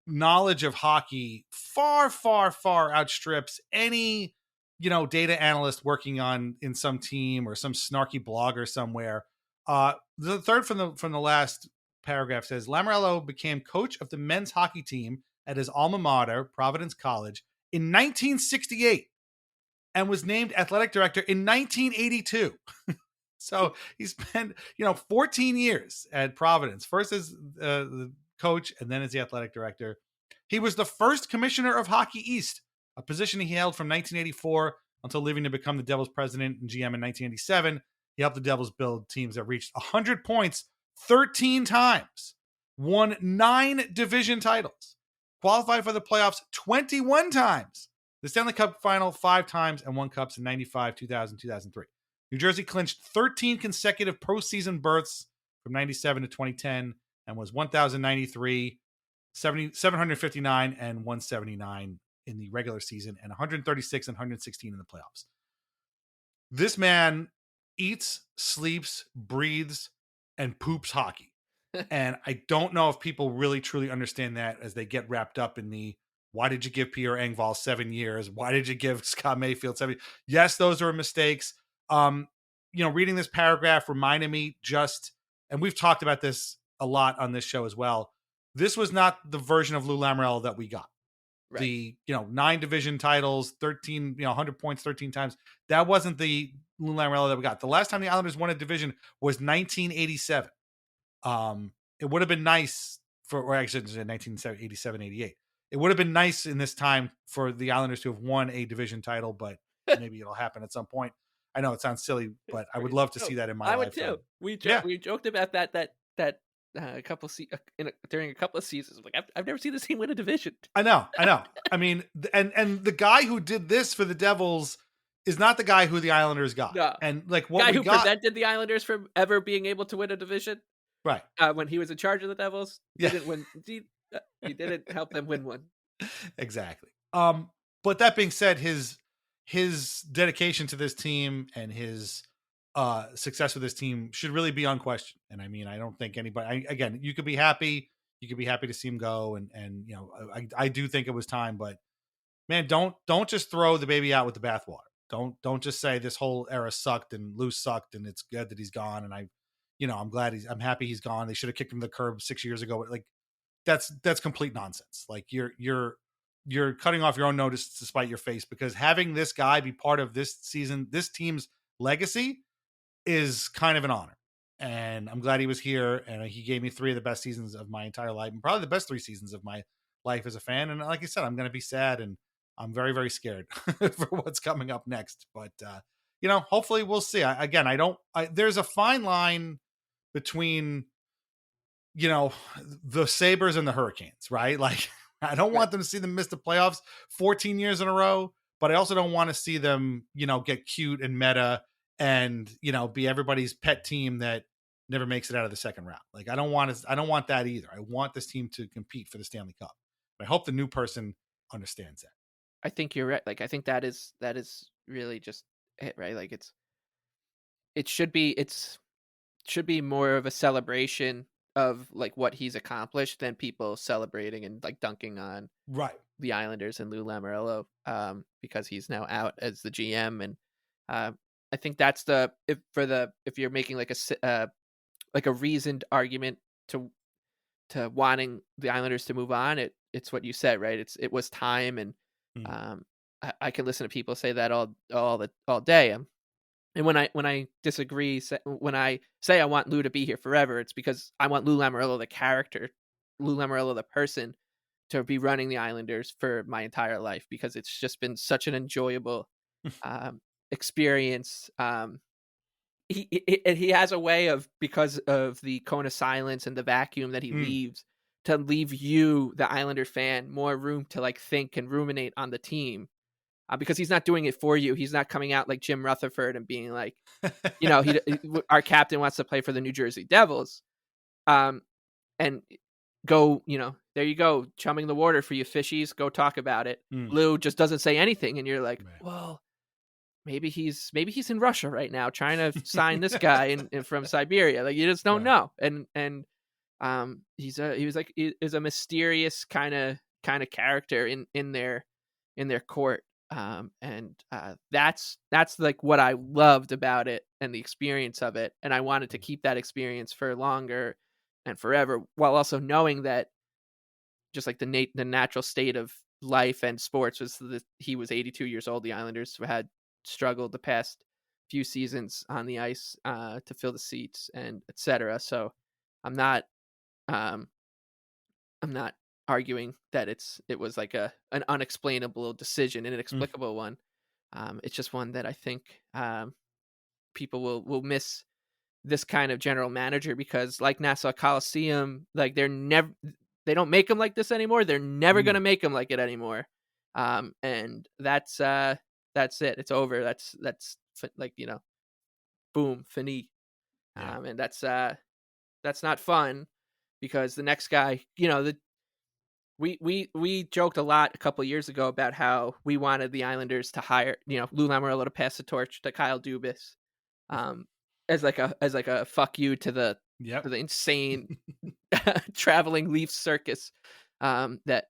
knowledge of hockey far, far, far outstrips any, data analyst working in some team or some snarky blogger somewhere. The third from the last paragraph says, Lamoriello became coach of the men's hockey team at his alma mater, Providence College, in 1968, and was named athletic director in 1982. So he spent, 14 years at Providence, first as the coach and then as the athletic director. He was the first commissioner of Hockey East, a position he held from 1984 until leaving to become the Devils president and GM in 1987. He helped the Devils build teams that reached 100 points 13 times, won 9 division titles, qualified for the playoffs 21 times, the Stanley Cup final 5 times, and won cups in 95, 2000, 2003. New Jersey clinched 13 consecutive postseason berths from 97 to 2010 and was 1,093, 759, and 179 in the regular season, and 136 and 116 in the playoffs. This man eats, sleeps, breathes, and poops hockey. And I don't know if people really truly understand that, as they get wrapped up in the Why did you give Pierre Engvall 7 years? Why did you give Scott Mayfield 7? Yes, those were mistakes. Reading this paragraph reminded me and we've talked about this a lot on this show as well. This was not the version of Lou Lamoriello that we got. Right. The 9 division titles, 13, 100 points 13 times. That wasn't the Lou Lamoriello that we got. The last time the Islanders won a division was 1987. It would have been nice or actually 1987, 88. It would have been nice in this time for the Islanders to have won a division title, but maybe it'll happen at some point. I know it sounds silly, but I would love to see that in my life. I would too. We joked about that during a couple of seasons. Like I've never seen this team win a division. I know. I mean, and the guy who did this for the Devils is not the guy who the Islanders got. No. And like what guy who prevented the Islanders from ever being able to win a division. Right. When he was in charge of the Devils, didn't win. He didn't help them win one. Exactly. But that being said, his dedication to this team and his success with this team should really be unquestioned. And I mean, I don't think anybody. Again, you could be happy. You could be happy to see him go, and I do think it was time. But man, don't just throw the baby out with the bathwater. Don't just say this whole era sucked and Lou sucked and it's good that he's gone. And I'm happy he's gone. They should have kicked him to the curb 6 years ago. But like that's complete nonsense. Like you're cutting off your own notice to spite your face, because having this guy be part of this season, this team's legacy, is kind of an honor. And I'm glad he was here, and he gave me 3 of the best seasons of my entire life, and probably the best 3 seasons of my life as a fan. And like I said, I'm going to be sad, and I'm very, very scared for what's coming up next. But hopefully we'll see. There's a fine line between the Sabres and the Hurricanes, right? Like I don't want them to see them miss the playoffs 14 years in a row, but I also don't want to see them, get cute and meta and, be everybody's pet team that never makes it out of the second round. Like I don't want that either. I want this team to compete for the Stanley Cup. But I hope the new person understands that. I think you're right. Like I think that is really just it, right? Like it should be more of a celebration of like what he's accomplished than people celebrating and like dunking on the Islanders and Lou Lamoriello because he's now out as the GM. And I think that's if you're making like a reasoned argument to wanting the Islanders to move on, it's what you said, right? It was time. And I can listen to people say that all day. And when I disagree, when I say I want Lou to be here forever, it's because I want Lou Lamoriello, the character, Lou Lamoriello, the person, to be running the Islanders for my entire life, because it's just been such an enjoyable experience. He has a way of, because of the cone of silence and the vacuum that he leaves, to leave you, the Islander fan, more room to like think and ruminate on the team. Because he's not doing it for you. He's not coming out like Jim Rutherford and being like, our captain wants to play for the New Jersey Devils. And go, there you go, chumming the water for you fishies. Go talk about it. Lou just doesn't say anything. And you're like, well, maybe he's in Russia right now trying to sign this guy in from Siberia. Like you just don't know. And he was a mysterious kind of character in their court. And that's like what I loved about it and the experience of it. And I wanted to keep that experience for longer and forever, while also knowing that just like the natural state of life and sports was that he was 82 years old. The Islanders had struggled the past few seasons on the ice to fill the seats and etc. So I'm not arguing that it was like an unexplainable decision, an inexplicable one. It's just one that I think people will miss this kind of general manager, because like Nassau Coliseum, like they don't make them like this anymore. They're never going to make them like it anymore. And that's it. It's over. That's like, boom, fini. And that's not fun, because the next guy, we joked a lot a couple of years ago about how we wanted the Islanders to hire, Lou Lamoriello to pass the torch to Kyle Dubas, as like a fuck you to the insane traveling Leaf circus that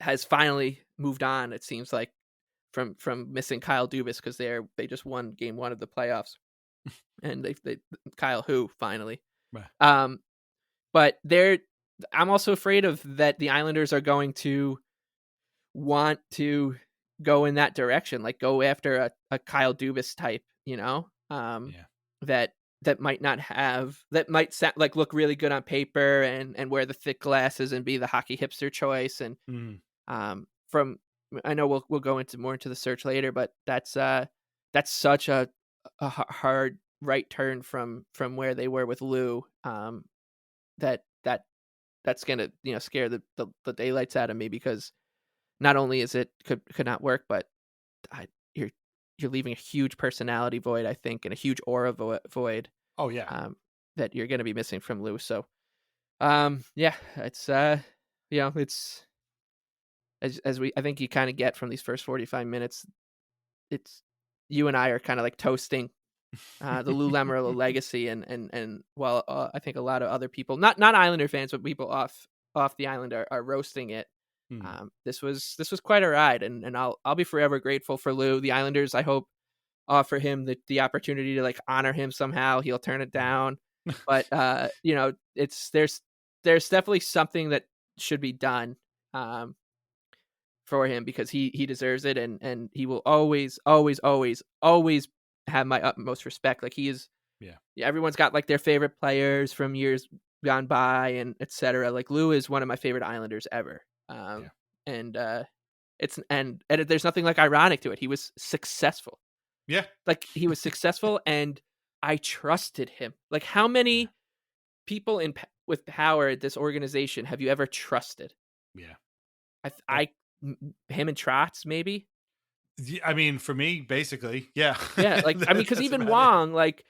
has finally moved on. It seems like from missing Kyle Dubas, because they just won game 1 of the playoffs, and they Kyle who finally. Right. But I'm also afraid of that the Islanders are going to want to go in that direction, like go after a Kyle Dubas type, that might not have, that might sound, like look really good on paper and wear the thick glasses and be the hockey hipster choice. And from, I know we'll go more into the search later, but that's such a hard right turn from where they were with Lou, that's gonna scare the daylights out of me, because not only is it could not work, but you're leaving a huge personality void, I think, and a huge aura void. Oh yeah. That you're going to be missing from Lou. So, it's it's as I think you kind of get from these first 45 minutes. It's you and I are kind of like toasting the Lou Lamoriello legacy, and while I think a lot of other people, not Islander fans, but people off the island are roasting it. This was quite a ride, and I'll be forever grateful for Lou. The Islanders, I hope, offer him the opportunity to like honor him somehow. He'll turn it down, but there's definitely something that should be done for him, because he deserves it, and he will always have my utmost respect. Like he is, everyone's got like their favorite players from years gone by and etc. Like Lou is one of my favorite Islanders ever. And there's nothing like ironic to it. He was successful. Yeah. Like he was successful and I trusted him. Like how many people with power at this organization have you ever trusted? Yeah. Him and Trotz, maybe. I mean, for me, basically, yeah. Yeah, like I mean, because even Wong, like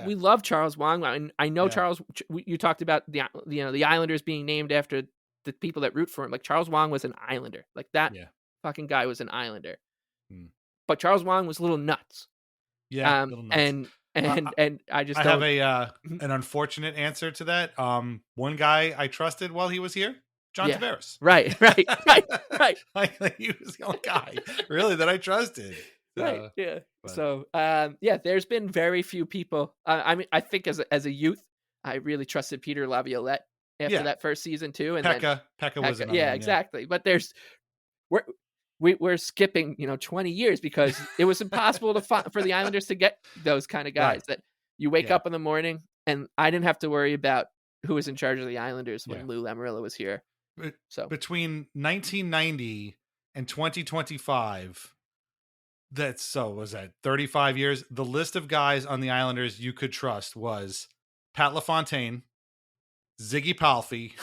we love Charles Wong. I know Charles. You talked about the Islanders being named after the people that root for him. Like Charles Wong was an Islander. Like that fucking guy was an Islander. But Charles Wong was a little nuts. Yeah, little nuts. And I just have an unfortunate answer to that. One guy I trusted while he was here, John Tavares. Right. Like he was the only guy really that I trusted. Right. Yeah. But. So, there's been very few people. I mean, I think as a youth, I really trusted Peter Laviolette after that first season too. And Pekka was another one, exactly. But we're skipping 20 years because it was impossible for the Islanders to get those kind of guys that you wake up in the morning, and I didn't have to worry about who was in charge of the Islanders when Lou Lamoriello was here. So between 1990 and 2025, was that 35 years? The list of guys on the Islanders you could trust was Pat LaFontaine, Ziggy Palffy,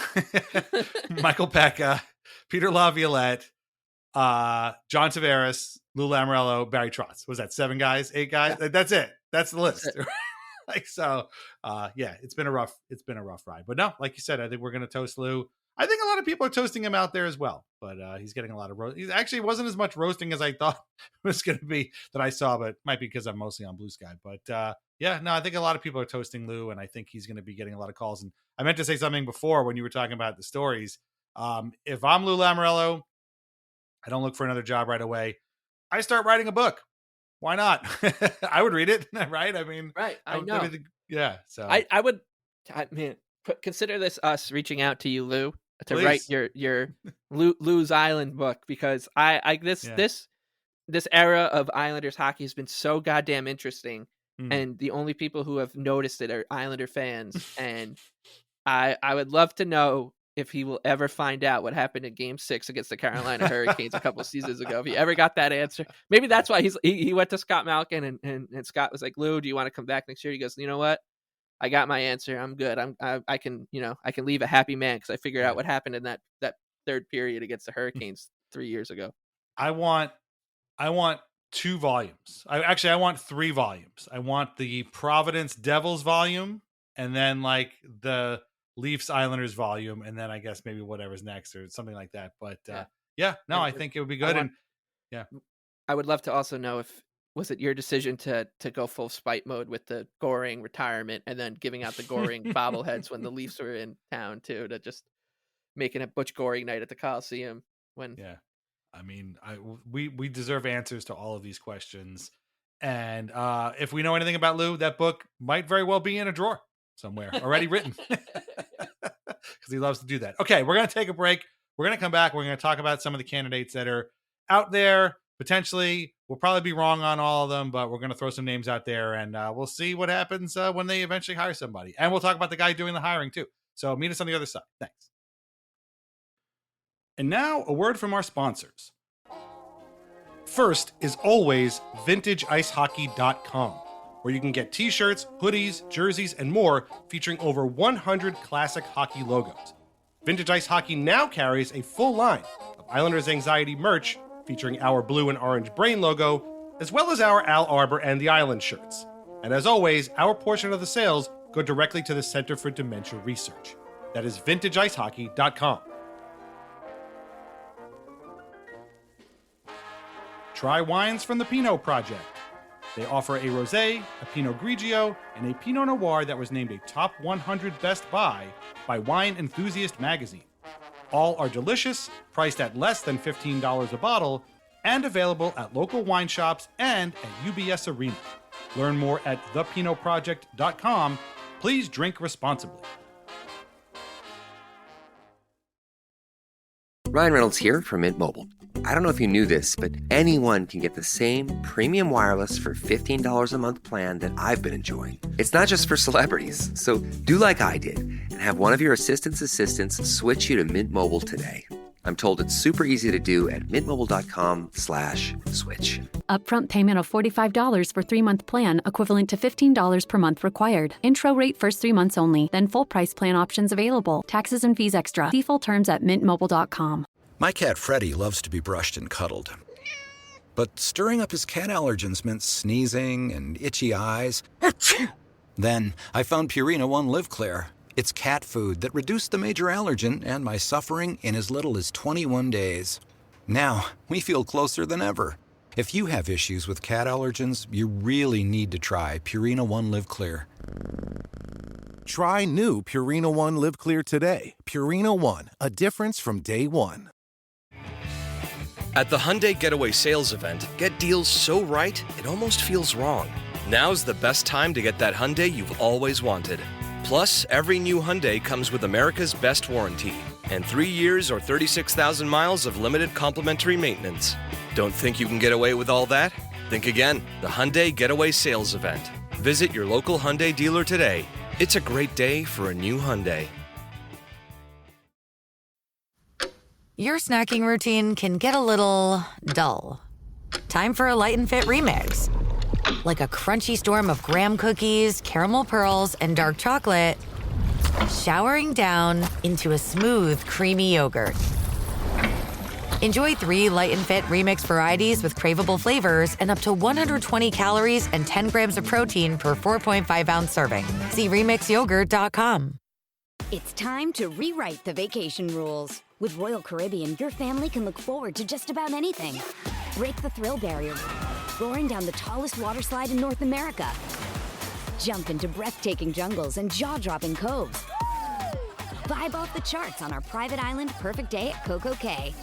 Michael Pekka, Peter Laviolette, John Tavares, Lou Lamoriello, Barry Trotz. Was that 7 guys, 8 guys? Yeah. That's it. That's the list. It's been a rough ride. But no, like you said, I think we're going to toast Lou. I think a lot of people are toasting him out there as well, but he's getting a lot of roast. He actually wasn't as much roasting as I thought it was going to be that I saw, but it might be because I'm mostly on Blue Sky. But I think a lot of people are toasting Lou, and I think he's going to be getting a lot of calls. And I meant to say something before when you were talking about the stories. If I'm Lou Lamoriello, I don't look for another job right away. I start writing a book. Why not? I would read it, right? I mean, right. I know. So I would. I mean, consider this us reaching out to you, Lou, to Please. write your Lou's Island book, because this era of Islanders hockey has been so goddamn interesting, and the only people who have noticed it are Islander fans, and I would love to know if he will ever find out what happened in Game 6 against the Carolina Hurricanes a couple seasons ago. If he ever got that answer, maybe that's why he went to Scott Malkin, and Scott was like, Lou, do you want to come back next year? He goes, you know what? I got my answer. I'm good. I can leave a happy man, because I figured out what happened in that third period against the Hurricanes 3 years ago. I want 2 volumes. I want 3 volumes. I want the Providence Devils volume, and then like the Leafs Islanders volume, and then I guess maybe whatever's next or something like that. But I think it would be good. I would love to also know was it your decision to go full spite mode with the Goring retirement, and then giving out the Goring bobbleheads when the Leafs were in town too, to just making a Butch Goring night at the Coliseum? When Yeah. I mean, we deserve answers to all of these questions. And if we know anything about Lou, that book might very well be in a drawer somewhere already written. Because he loves to do that. Okay, we're going to take a break. We're going to come back. We're going to talk about some of the candidates that are out there. Potentially, we'll probably be wrong on all of them, but we're going to throw some names out there, and we'll see what happens when they eventually hire somebody. And we'll talk about the guy doing the hiring, too. So meet us on the other side. Thanks. And now, a word from our sponsors. First is always VintageIceHockey.com, where you can get t-shirts, hoodies, jerseys, and more featuring over 100 classic hockey logos. Vintage Ice Hockey now carries a full line of Islanders Anxiety merch featuring our blue and orange brain logo, as well as our Al Arbor and the Island shirts. And as always, our portion of the sales go directly to the Center for Dementia Research. That is VintageIceHockey.com. Try wines from the Pinot Project. They offer a Rosé, a Pinot Grigio, and a Pinot Noir that was named a Top 100 Best Buy by Wine Enthusiast magazine. All are delicious, priced at less than $15 a bottle, and available at local wine shops and at UBS Arena. Learn more at thepinotproject.com. Please drink responsibly. Ryan Reynolds here from Mint Mobile. I don't know if you knew this, but anyone can get the same premium wireless for $15 a month plan that I've been enjoying. It's not just for celebrities. So do like I did and have one of your assistants switch you to Mint Mobile today. I'm told it's super easy to do at mintmobile.com/switch. Upfront payment of $45 for 3-month plan, equivalent to $15 per month required. Intro rate first 3 months only, then full price plan options available. Taxes and fees extra. See full terms at mintmobile.com. My cat Freddie loves to be brushed and cuddled. But stirring up his cat allergens meant sneezing and itchy eyes. Then I found Purina One Live Clear. It's cat food that reduced the major allergen and my suffering in as little as 21 days. Now, we feel closer than ever. If you have issues with cat allergens, you really need to try Purina One Live Clear. Try new Purina One Live Clear today. Purina One, a difference from day one. At the Hyundai Getaway Sales Event, get deals so right, it almost feels wrong. Now's the best time to get that Hyundai you've always wanted. Plus, every new Hyundai comes with America's best warranty and 3 years or 36,000 miles of limited complimentary maintenance. Don't think you can get away with all that? Think again. The Hyundai Getaway Sales Event. Visit your local Hyundai dealer today. It's a great day for a new Hyundai. Your snacking routine can get a little dull. Time for a Light and Fit remix. Like a crunchy storm of graham cookies, caramel pearls, and dark chocolate, showering down into a smooth, creamy yogurt. Enjoy 3 Light and Fit remix varieties with craveable flavors and up to 120 calories and 10 grams of protein per 4.5-ounce serving. See remixyogurt.com. It's time to rewrite the vacation rules. With Royal Caribbean, your family can look forward to just about anything. Break the thrill barrier, roaring down the tallest water slide in North America. Jump into breathtaking jungles and jaw-dropping coves. Vibe off the charts on our private island Perfect Day at Coco Cay.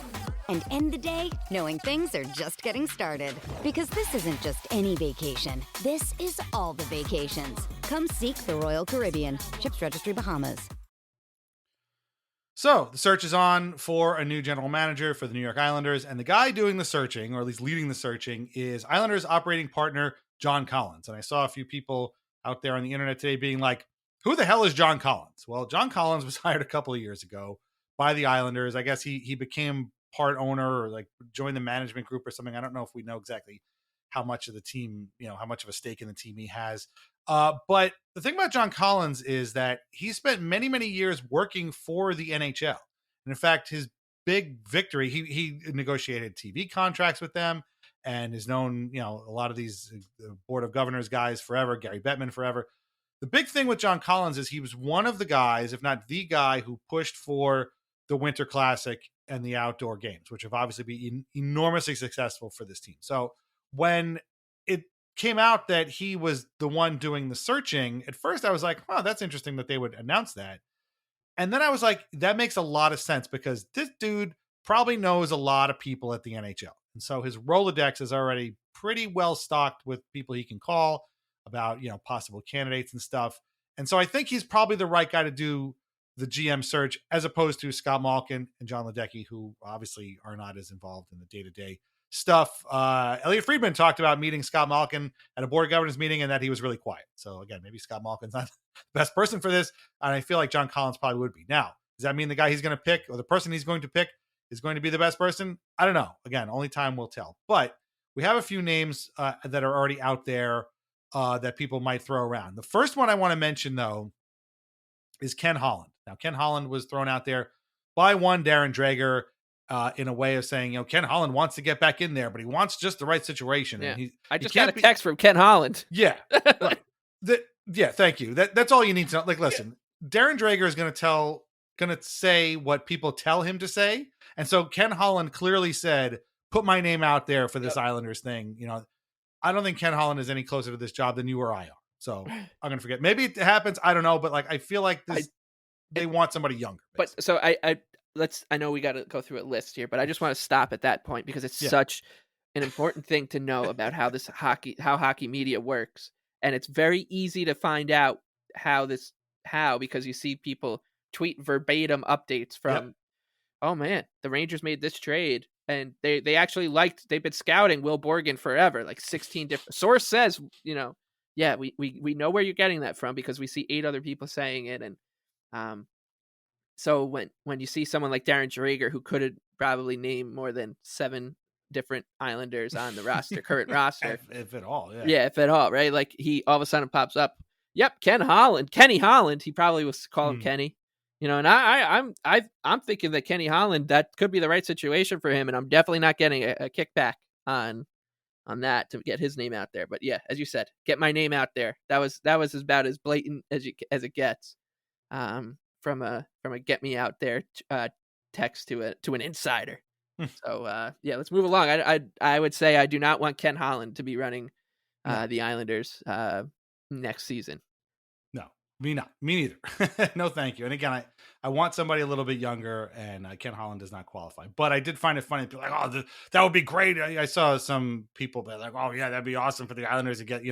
And end the day knowing things are just getting started. Because this isn't just any vacation. This is all the vacations. Come seek the Royal Caribbean. Ships Registry, Bahamas. So the search is on for a new general manager for the New York Islanders. And the guy doing the searching, or at least leading the searching, is Islanders operating partner John Collins. And I saw a few people out there on the internet today being like, who the hell is John Collins? Well, John Collins was hired a couple of years ago by the Islanders. I guess he became part owner or like joined the management group or something. I don't know if we know exactly how much of the team, how much of a stake in the team he has. But the thing about John Collins is that he spent many, many years working for the NHL. And in fact, his big victory, he negotiated TV contracts with them and is known, a lot of these Board of Governors guys forever, Gary Bettman forever. The big thing with John Collins is he was one of the guys, if not the guy, who pushed for the Winter Classic and the outdoor games, which have obviously been enormously successful for this team. So when it came out that he was the one doing the searching, at first I was like, oh, that's interesting that they would announce that. And then I was like, that makes a lot of sense because this dude probably knows a lot of people at the NHL. And so his Rolodex is already pretty well stocked with people he can call about, possible candidates and stuff. And so I think he's probably the right guy to do the GM search, as opposed to Scott Malkin and John Ledecky, who obviously are not as involved in the day-to-day stuff. Elliot Friedman talked about meeting Scott Malkin at a board of governors meeting and that he was really quiet. So again, maybe Scott Malkin's not the best person for this. And I feel like John Collins probably would be. Now, does that mean the guy he's going to pick or the person he's going to pick is going to be the best person? I don't know. Again, only time will tell. But we have a few names that are already out there that people might throw around. The first one I want to mention, though, is Ken Holland. Now, Ken Holland was thrown out there by one Darren Dreger in a way of saying, Ken Holland wants to get back in there, but he wants just the right situation. Yeah. And I just got a text from Ken Holland. Yeah. Right. Yeah, thank you. That's all you need to know. Like, listen, Darren Dreger is going to say what people tell him to say. And so Ken Holland clearly said, put my name out there for this Islanders thing. I don't think Ken Holland is any closer to this job than you or I are. So I'm going to forget. Maybe it happens. I don't know. But I feel like they want somebody younger. Basically. But so I know we got to go through a list here, but I just want to stop at that point because it's such an important thing to know about how hockey media works. And it's very easy to find out because you see people tweet verbatim updates from, oh man, the Rangers made this trade. And they actually they've been scouting Will Borgen forever, like 16 different source says, we know where you're getting that from because we see 8 other people saying it. And so when you see someone like Darren Dreger, who could have probably named more than 7 different Islanders on the roster, current roster, if at all, if at all, right? Like he all of a sudden pops up. Yep, Kenny Holland. He probably was calling Kenny. And I'm thinking that Kenny Holland, that could be the right situation for him, and I'm definitely not getting a kickback on that to get his name out there. But yeah, as you said, get my name out there. That was about as blatant as it gets. From a get me out there text to an insider. So let's move along. I would say I do not want Ken Holland to be running the Islanders next season. No, me neither. No, thank you. And again, I want somebody a little bit younger, and Ken Holland does not qualify. But I did find it funny. People like, that would be great. I saw some people be like, oh yeah, that'd be awesome for the Islanders to get,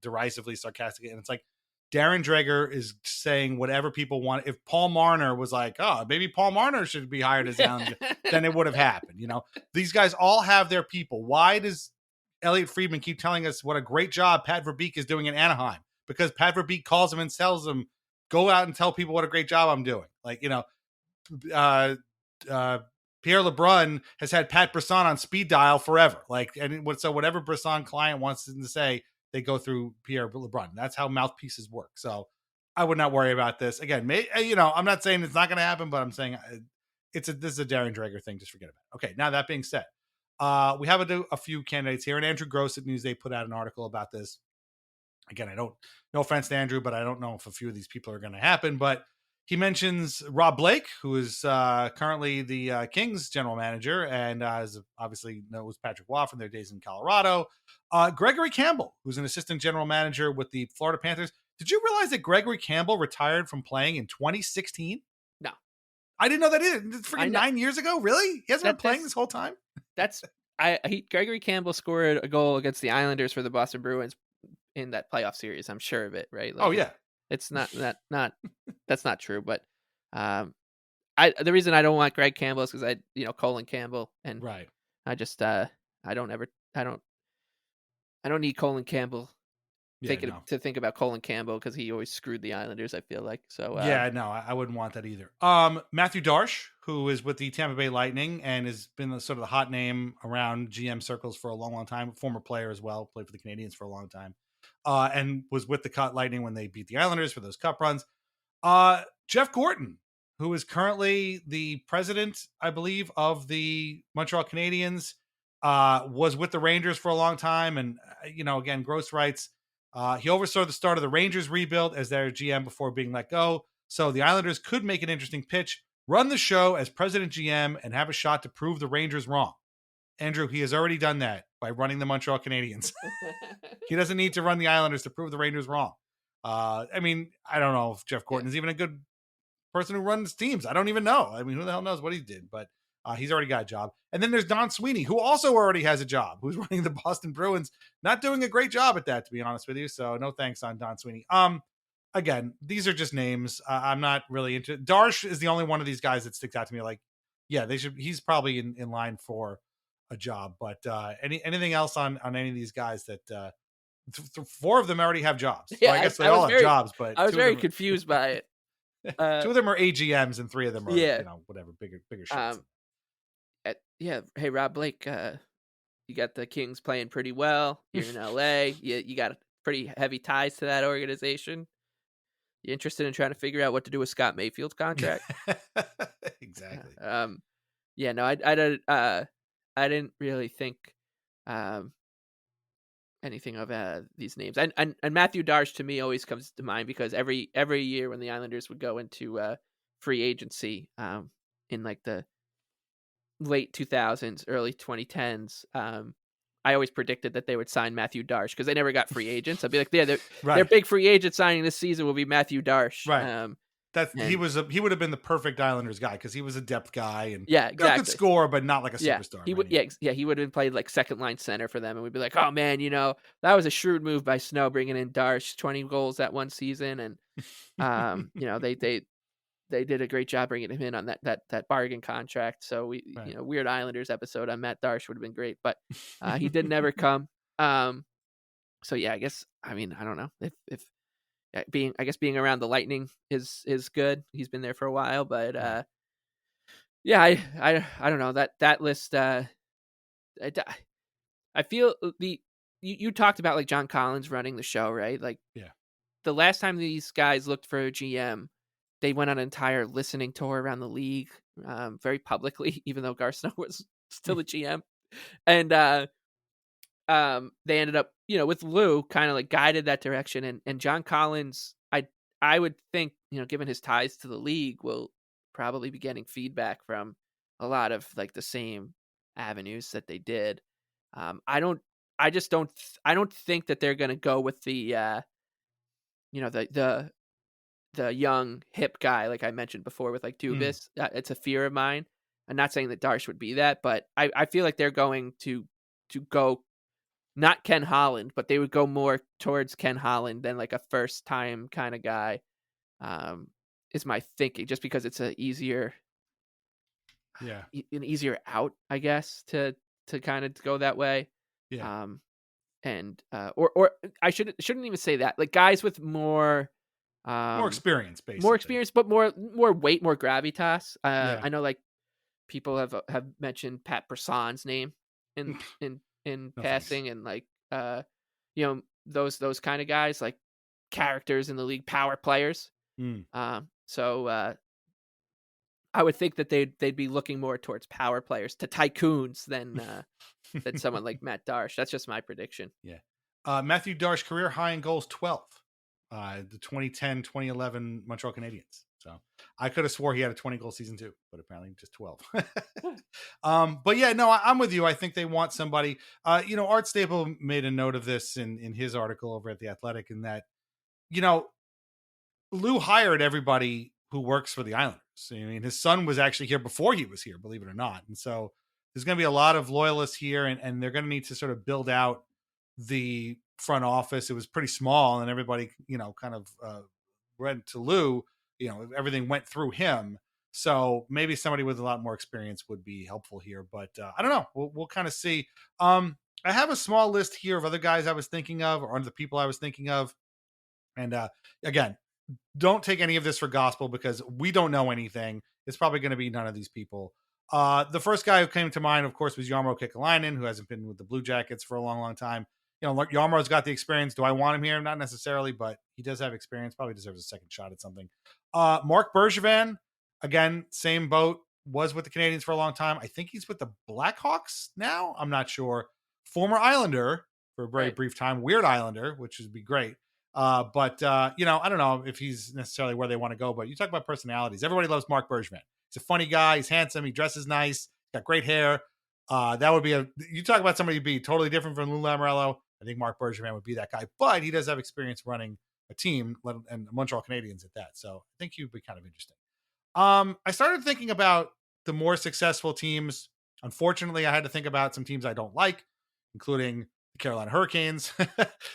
derisively sarcastic. And it's like, Darren Dreger is saying whatever people want. If Paul Marner was like, oh, maybe Paul Marner should be hired as Islander, then it would have happened. These guys all have their people. Why does Elliot Friedman keep telling us what a great job Pat Verbeek is doing in Anaheim? Because Pat Verbeek calls him and tells him, go out and tell people what a great job I'm doing. Pierre LeBrun has had Pat Brisson on speed dial forever. So whatever Brisson client wants him to say, they go through Pierre LeBrun. That's how mouthpieces work. So I would not worry about this. Again, I'm not saying it's not going to happen, but I'm saying this is a Darren Dreger thing. Just forget about it. Okay, now that being said, we have a few candidates here. And Andrew Gross at Newsday put out an article about this. Again, no offense to Andrew, but I don't know if a few of these people are going to happen. But he mentions Rob Blake, who is currently the Kings general manager and obviously knows Patrick Waugh from their days in Colorado. Gregory Campbell, who's an assistant general manager with the Florida Panthers. Did you realize that Gregory Campbell retired from playing in 2016? No. I didn't know that either. It's freaking 9 years ago? Really? He hasn't been playing this whole time? Gregory Campbell scored a goal against the Islanders for the Boston Bruins in that playoff series. I'm sure of it, right? It's not that's not true, but the reason I don't want Greg Campbell is because Colin Campbell, and right. I just I don't need Colin Campbell to think about Colin Campbell because he always screwed the Islanders, I feel like. So I wouldn't want that either. Matthew Darsh, who is with the Tampa Bay Lightning and has been sort of the hot name around GM circles for a long, long time, former player as well, played for the Canadiens for a long time. And was with the Lightning when they beat the Islanders for those cup runs. Jeff Gorton, who is currently the president, I believe, of the Montreal Canadiens, was with the Rangers for a long time. And, again, Gross writes, he oversaw the start of the Rangers rebuild as their GM before being let go. So the Islanders could make an interesting pitch, run the show as president GM, and have a shot to prove the Rangers wrong. Andrew, he has already done that by running the Montreal Canadiens. He doesn't need to run the Islanders to prove the Rangers wrong. I don't know if Jeff Gorton is even a good person who runs teams. I don't even know. Who the hell knows what he did? But He's already got a job. And then there's Don Sweeney, who also already has a job, who's running the Boston Bruins. Not doing a great job at that, to be honest with you. So no thanks on Don Sweeney. Again, these are just names. I'm not really into it. Darsh is the only one of these guys that sticks out to me. Like, yeah, he's probably in line for a job. But anything else on any of these guys that 4 of them already have jobs. Yeah, well, I guess they all have jobs, but I was very confused by it. 2 of them are AGMs and 3 of them are whatever bigger shits. Hey, Rob Blake, you got the Kings playing pretty well. You're in LA. You got pretty heavy ties to that organization. You interested in trying to figure out what to do with Scott Mayfield's contract? Exactly. No, I didn't really think anything of these names. And Matthew Darsh to me always comes to mind because every year when the Islanders would go into free agency in like the late 2000s, early 2010s, I always predicted that they would sign Matthew Darsh because they never got free agents. I'd be like, their big free agent signing this season will be Matthew Darsh. Right. He would have been the perfect Islanders guy because he was a depth guy and exactly. could score, but not like a superstar. He would, he would have played like second line center for them, and we'd be like, oh man, that was a shrewd move by Snow bringing in Darsh, 20 goals that one season, and they did a great job bringing him in on that bargain contract. So Weird Islanders episode on Matt Darsh would have been great, but he did never come. So yeah, I guess I don't know if being around the Lightning is good. He's been there for a while, but I don't know that list. I feel you talked about like John Collins running the show, right? Like the last time these guys looked for a GM, they went on an entire listening tour around the league, very publicly, even though Garth Snow was still the GM. And they ended up, with Lou kind of like guided that direction. And John Collins, I would think, given his ties to the league, will probably be getting feedback from a lot of like the same avenues that they did. I don't think that they're going to go with the young hip guy, like I mentioned before with like Dubas. It's a fear of mine. I'm not saying that Darsh would be that, but I feel like they're going to go not Ken Holland, but they would go more towards Ken Holland than like a first time kind of guy. Is my thinking, just because it's an easier out, I guess, to kind of go that way. Yeah. Or I shouldn't even say that. Like guys with more experience, basically. More experience, but more weight, more gravitas. I know like people have mentioned Pat Brasson's name in passing, and like those kind of guys, like characters in the league, power players. So I would think that they'd be looking more towards power players, to tycoons than someone like Matt Darsh. That's just my prediction. Yeah. Matthew Darsh career high in goals, 12. The 2010-2011 Montreal Canadiens. So I could have swore he had a 20-goal season too, but apparently just 12. But yeah, no, I'm with you. I think they want somebody. Art Staple made a note of this in his article over at The Athletic, in that, Lou hired everybody who works for the Islanders. I mean, his son was actually here before he was here, believe it or not. And so there's going to be a lot of loyalists here, and they're going to need to sort of build out the front office. It was pretty small, and everybody, kind of went to Lou. Everything went through him. So maybe somebody with a lot more experience would be helpful here. But I don't know. We'll kind of see. I have a small list here of other guys I was thinking of, or the people I was thinking of. And again, don't take any of this for gospel, because we don't know anything. It's probably going to be none of these people. The first guy who came to mind, of course, was Jarmo Kekalainen, who hasn't been with the Blue Jackets for a long, long time. Jarmo's got the experience. Do I want him here? Not necessarily, but he does have experience. Probably deserves a second shot at something. Mark Bergevin, again, same boat, was with the Canadiens for a long time. I think he's with the Blackhawks now. I'm not sure. Former Islander for a very brief time. Weird Islander, which would be great. But I don't know if he's necessarily where they want to go, but you talk about personalities. Everybody loves Mark Bergevin. He's a funny guy. He's handsome. He dresses nice. Got great hair. That would be you talk about somebody who'd be totally different from Lou Lamoriello. I think Mark Bergevin would be that guy, but he does have experience running a team, and Montreal Canadiens at that. So I think he would be kind of interesting. I started thinking about the more successful teams. Unfortunately, I had to think about some teams I don't like, including the Carolina Hurricanes.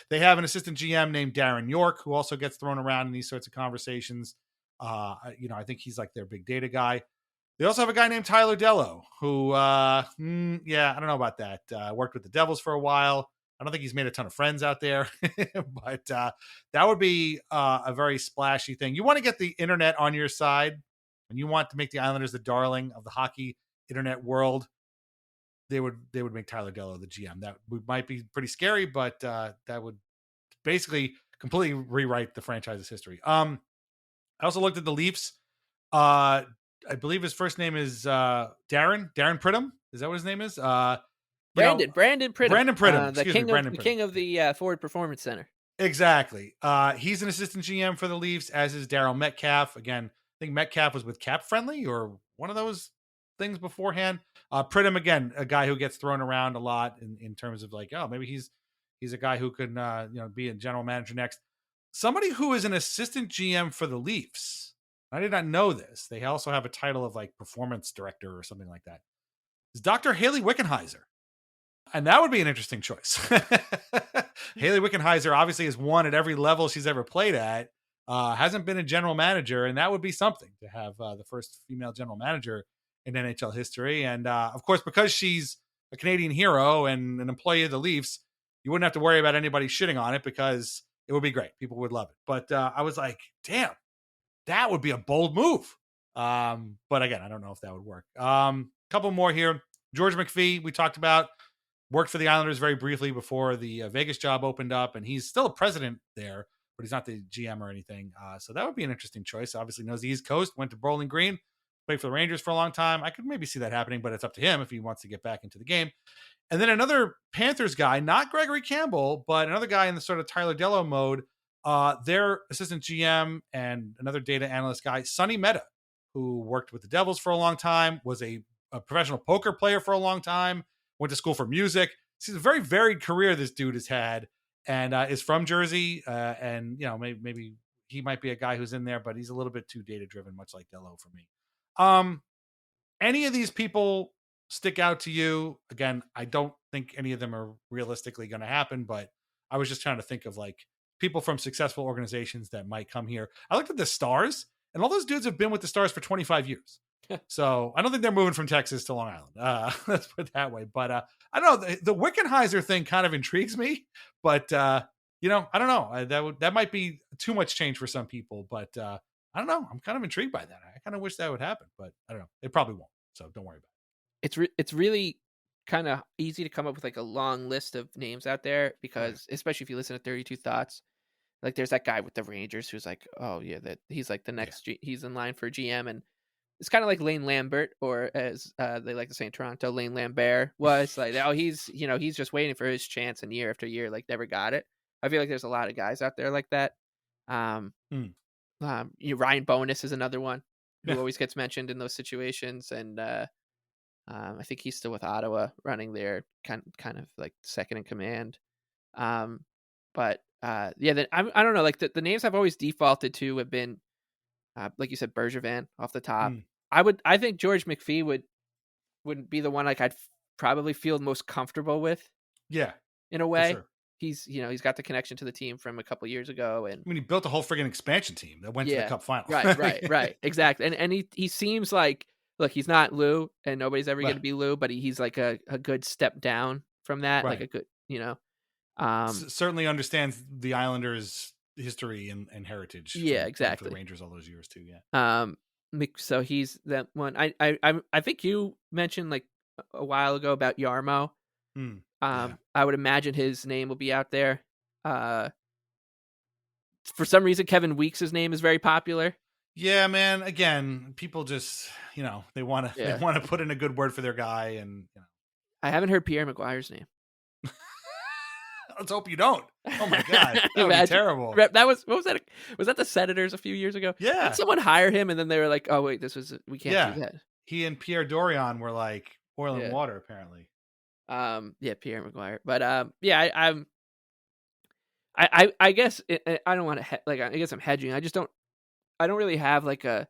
They have an assistant GM named Darren York, who also gets thrown around in these sorts of conversations. I think he's like their big data guy. They also have a guy named Tyler Dello, who, I don't know about that. Worked with the Devils for a while. I don't think he's made a ton of friends out there, but that would be a very splashy thing. You want to get the internet on your side, and you want to make the Islanders the darling of the hockey internet world. They would make Tyler Dello the GM. That might be pretty scary, but that would basically completely rewrite the franchise's history. I also looked at the Leafs. I believe his first name is Darren Pridham. Is that what his name is? Brandon Pridham. Brandon Pridham. The king of the Forward Performance Center. Exactly. He's an assistant GM for the Leafs, as is Daryl Metcalf. Again, I think Metcalf was with Cap Friendly or one of those things beforehand. Pridham, again, a guy who gets thrown around a lot in terms of like, oh, maybe he's a guy who could be a general manager next. Somebody who is an assistant GM for the Leafs. I did not know this. They also have a title of like performance director or something like that. Is Dr. Haley Wickenheiser. And that would be an interesting choice. Haley Wickenheiser obviously has won at every level she's ever played at. Hasn't been a general manager, and that would be something to have the first female general manager in NHL history. And of course, because she's a Canadian hero and an employee of the Leafs, you wouldn't have to worry about anybody shitting on it because it would be great. People would love it. But I was like, damn, that would be a bold move. But again, I don't know if that would work. Couple more here. George McPhee, we talked about, worked for the Islanders very briefly before the Vegas job opened up, and he's still a president there, but he's not the GM or anything. So that would be an interesting choice. Obviously knows the East Coast, went to Bowling Green, played for the Rangers for a long time. I could maybe see that happening, but it's up to him if he wants to get back into the game. And then another Panthers guy, not Gregory Campbell, but another guy in the sort of Tyler Dello mode, their assistant GM and another data analyst guy, Sonny Mehta, who worked with the Devils for a long time, was a professional poker player for a long time, went to school for music. It's a very varied career this dude has had, and is from Jersey. And maybe he might be a guy who's in there, but he's a little bit too data driven, much like Dello for me. Any of these people stick out to you? Again, I don't think any of them are realistically going to happen, but I was just trying to think of like people from successful organizations that might come here. I looked at the Stars, and all those dudes have been with the Stars for 25 years. So I don't think they're moving from Texas to Long Island. Let's put it that way. But I don't know. The Wickenheiser thing kind of intrigues me, but I don't know. That might be too much change for some people, but I don't know. I'm kind of intrigued by that. I kind of wish that would happen, but I don't know. It probably won't. So don't worry about it. It's really kind of easy to come up with like a long list of names out there because, especially if you listen to 32 Thoughts, like there's that guy with the Rangers who's like, oh yeah, that he's like the next, he's in line for GM, and it's kind of like Lane Lambert, or as they like to say in Toronto, Lane Lambert was like, oh, he's just waiting for his chance, and year after year, like never got it. I feel like there's a lot of guys out there like that. Ryan Bonus is another one who always gets mentioned in those situations, and I think he's still with Ottawa, running their kind of like second in command. Then I don't know, like the names I've always defaulted to have been, like you said, Bergevin off the top. I think George McPhee wouldn't be the one like I'd probably feel most comfortable with. Yeah, in a way. Sure. He's got the connection to the team from a couple years ago, and I mean, he built a whole friggin' expansion team that went to the Cup final. Right, exactly. And he seems like, look, he's not Lou, and nobody's ever going to be Lou, but he's like a good step down from that, like a good, certainly understands the Islanders' history and heritage. Yeah, exactly. For the Rangers all those years too. Yeah. So he's that one. I think you mentioned like a while ago about Yarmo. I would imagine his name will be out there. For some reason, Kevin Weeks' name is very popular. Yeah, man. Again, people just, they want to put in a good word for their guy, and I haven't heard Pierre Maguire's name. Let's hope you don't. Oh my god, that would be terrible. That was, what was that? Was that the Senators a few years ago? Yeah. Did someone hire him, and then they were like, "Oh wait, we can't do that." He and Pierre Dorion were like oil and water, apparently. Pierre Maguire, but I guess I don't want to I guess I'm hedging. I don't really have like a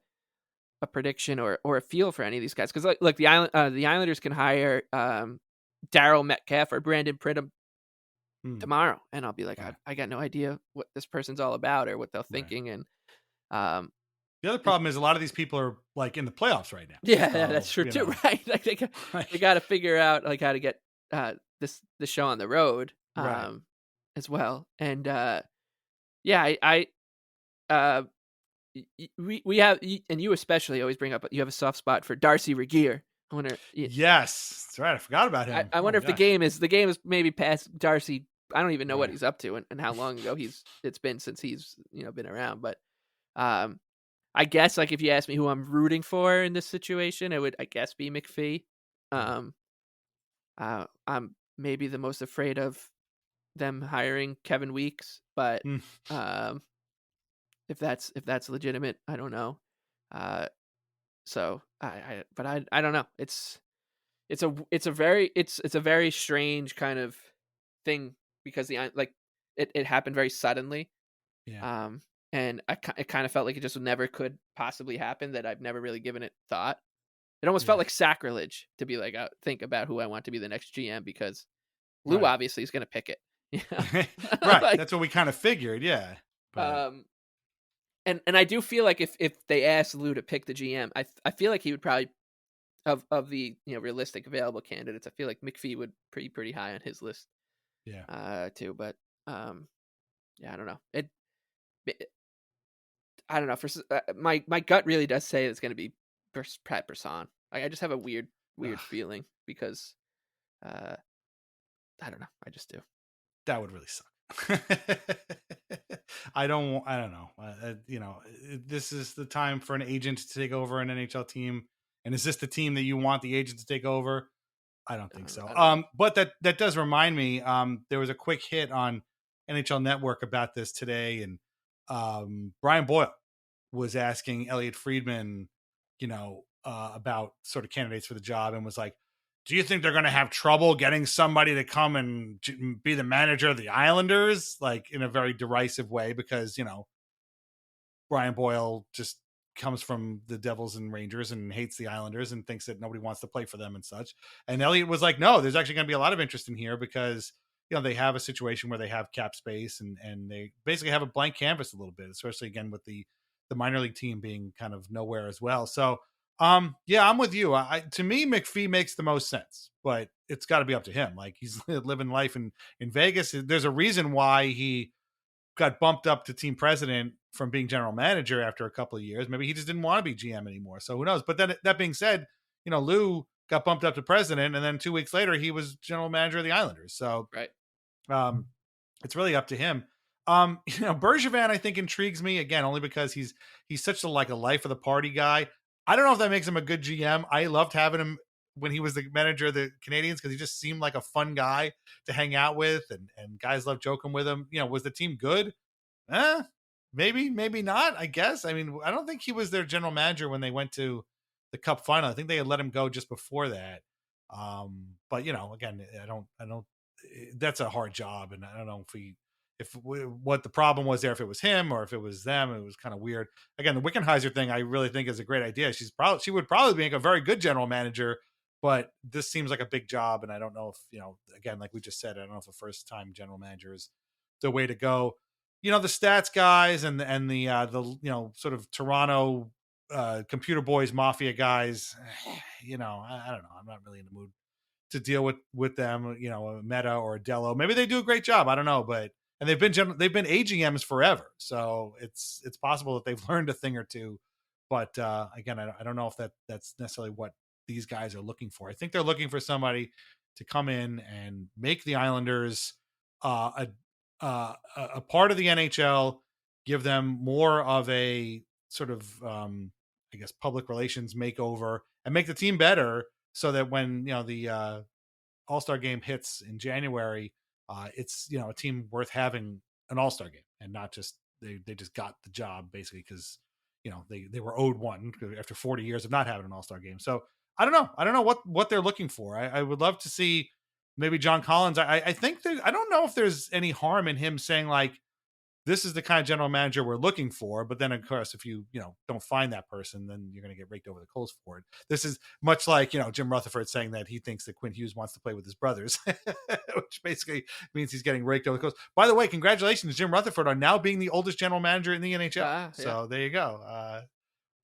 a prediction or a feel for any of these guys, because like the Islanders can hire Darryl Metcalf or Brandon Pridham tomorrow, and I'll be like, I got no idea what this person's all about or what they're thinking. And the other problem is a lot of these people are like in the playoffs right now. Yeah, that's true too, right? Like they got to figure out like how to get the show on the road as well. And we have, and you especially always bring up, you have a soft spot for Darcy Regier. I wonder. Yes, that's right. I forgot about him. I wonder if the game is maybe past Darcy. I don't even know what he's up to and how long ago it's been since he's been around. But I guess like if you ask me who I'm rooting for in this situation, it would I guess be McPhee. I'm maybe the most afraid of them hiring Kevin Weeks, but if that's legitimate, I don't know. So I don't know. It's a very strange kind of thing because it happened very suddenly. Yeah. And it kind of felt like it just never could possibly happen, that I've never really given it thought. It almost felt like sacrilege to be like, think about who I want to be the next GM, because Lou obviously is going to pick it. Right. Like, that's what we kind of figured. Yeah. But... And I do feel like if they asked Lou to pick the GM, I feel like he would probably of the realistic available candidates, I feel like McPhee would pretty high on his list. Yeah. Too, but yeah, I don't know. I don't know. For my gut really does say it's going to be Pat Brisson. I just have a weird feeling because I don't know. I just do. That would really suck. I don't know. This is the time for an agent to take over an NHL team. And is this the team that you want the agent to take over? I don't think so. But that does remind me, there was a quick hit on NHL Network about this today. And Brian Boyle was asking Elliot Friedman, about sort of candidates for the job, and was like, do you think they're going to have trouble getting somebody to come and be the manager of the Islanders? Like in a very derisive way, because, Brian Boyle just comes from the Devils and Rangers and hates the Islanders and thinks that nobody wants to play for them and such. And Elliot was like, no, there's actually going to be a lot of interest in here because, they have a situation where they have cap space and they basically have a blank canvas a little bit, especially again with the minor league team being kind of nowhere as well. So, yeah, I'm with you. To me, McPhee makes the most sense, but it's got to be up to him. Like he's living life in Vegas. There's a reason why he got bumped up to team president from being general manager after a couple of years. Maybe he just didn't want to be GM anymore. So who knows? But then that being said, Lou got bumped up to president, and then 2 weeks later he was general manager of the Islanders. So it's really up to him. Bergevin, I think, intrigues me again, only because he's such a life of the party guy. I don't know if that makes him a good GM. I loved having him when he was the manager of the Canadiens because he just seemed like a fun guy to hang out with, and guys loved joking with him. Was the team good? Maybe not, I guess. I mean, I don't think he was their general manager when they went to the Cup final. I think they had let him go just before that. But again, I don't, that's a hard job. And I don't know what the problem was there, if it was him or if it was them. It was kind of weird. Again, the Wickenheiser thing, I really think is a great idea. She would probably make a very good general manager, but this seems like a big job. And I don't know if, again, like we just said, I don't know if a first time general manager is the way to go. The stats guys and the sort of Toronto computer boys, mafia guys, I don't know. I'm not really in the mood to deal with them, a Meta or a Dello. Maybe they do a great job. I don't know, and they've been AGMs forever. So it's possible that they've learned a thing or two, but again, I don't know if that's necessarily what these guys are looking for. I think they're looking for somebody to come in and make the Islanders a part of the NHL, give them more of a sort of, I guess, public relations makeover, and make the team better so that when, the All-Star game hits in January, it's, a team worth having an All-Star game, and not just, they just got the job basically because, they were owed one after 40 years of not having an All-Star game. So I don't know what they're looking for. I would love to see maybe John Collins. I think I don't know if there's any harm in him saying like, this is the kind of general manager we're looking for. But then, of course, if you don't find that person, then you're going to get raked over the coals for it. This is much like, Jim Rutherford saying that he thinks that Quinn Hughes wants to play with his brothers, which basically means he's getting raked over the coals. By the way, congratulations, Jim Rutherford, on now being the oldest general manager in the NHL. So there you go.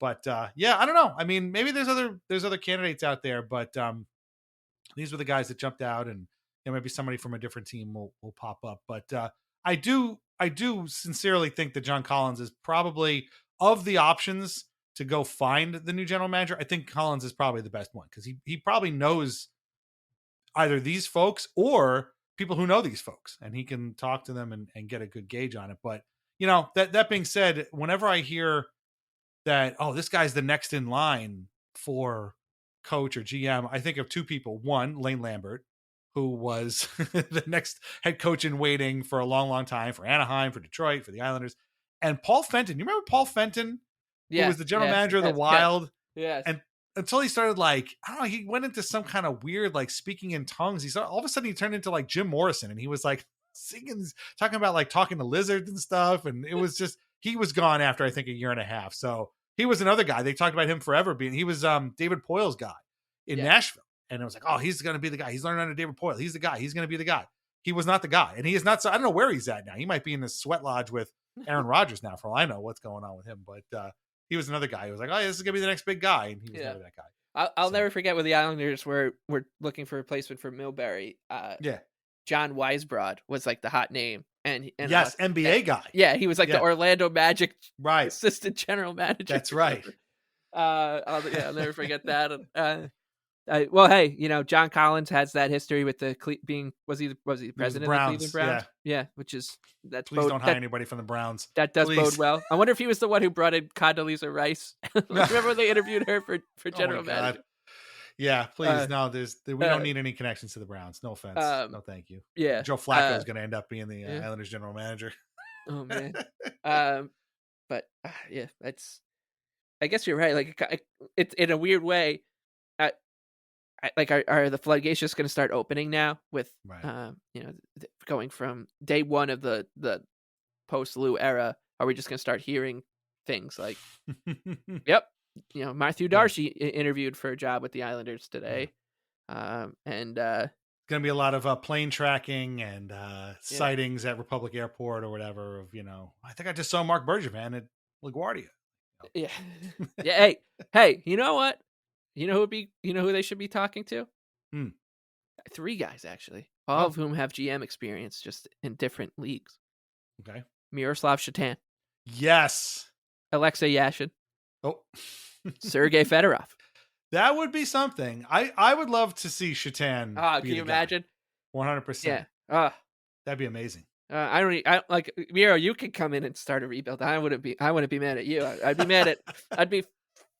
But I don't know. I mean, maybe there's other candidates out there, but these were the guys that jumped out, and maybe somebody from a different team will pop up. But I do sincerely think that John Collins is probably, of the options to go find the new general manager, I think Collins is probably the best one, because he probably knows either these folks or people who know these folks, and he can talk to them and get a good gauge on it. But that being said, whenever I hear that, oh, this guy's the next in line for coach or GM, I think of two people. One, Lane Lambert, who was the next head coach in waiting for a long, long time for Anaheim, for Detroit, for the Islanders. And Paul Fenton. You remember Paul Fenton? Who was the general manager of the Wild? Yes. And until he started, I don't know, he went into some kind of weird, speaking in tongues. All of a sudden he turned into Jim Morrison, and he was singing, talking about talking to lizards and stuff. And it was just, he was gone after, I think, a year and a half. So he was another guy. They talked about him forever he was David Poyle's guy in Nashville. And it was oh, he's going to be the guy. He's learning under David Poyle. He's the guy. He's going to be the guy. He was not the guy. And he is not. So I don't know where he's at now. He might be in the sweat lodge with Aaron Rodgers now, for all I know what's going on with him. But he was another guy who was oh, this is going to be the next big guy. And he was never that guy. I'll never forget when the Islanders were looking for a replacement for Milbury. John Weisbrod was the hot name. And yes, NBA guy. Yeah, he was the Orlando Magic right assistant general manager. That's right. I'll never forget that. Well, hey, John Collins has that history with the was he the president of the Cleveland Browns? Yeah, which is Please don't hire anybody from the Browns. That does bode well. I wonder if he was the one who brought in Condoleezza Rice. Remember when they interviewed her for general manager? Yeah, please. No, we don't need any connections to the Browns. No offense. No, thank you. Yeah, Joe Flacco is going to end up being the Islanders general manager. Oh man. But I guess you're right. It's in a weird way. Are the floodgates just going to start opening now with, going from day one of the post Lou era? Are we just going to start hearing things like, yep, Matthew Darcy interviewed for a job with the Islanders today. And going to be a lot of plane tracking and sightings at Republic Airport or whatever of, I think I just saw Mark Bergevin at LaGuardia. Yeah. Yeah. Hey, you know what? You know who they should be talking to? 3 guys, actually, all of whom have GM experience, just in different leagues. Okay. Miroslav Shatan. Yes. Alexei Yashin. Oh. Sergei Fedorov. That would be something. I would love to see Shatan. Can you imagine? 100%. Yeah. That'd be amazing. I like Miro. You could come in and start a rebuild. I wouldn't be mad at you. I'd be mad at. I'd be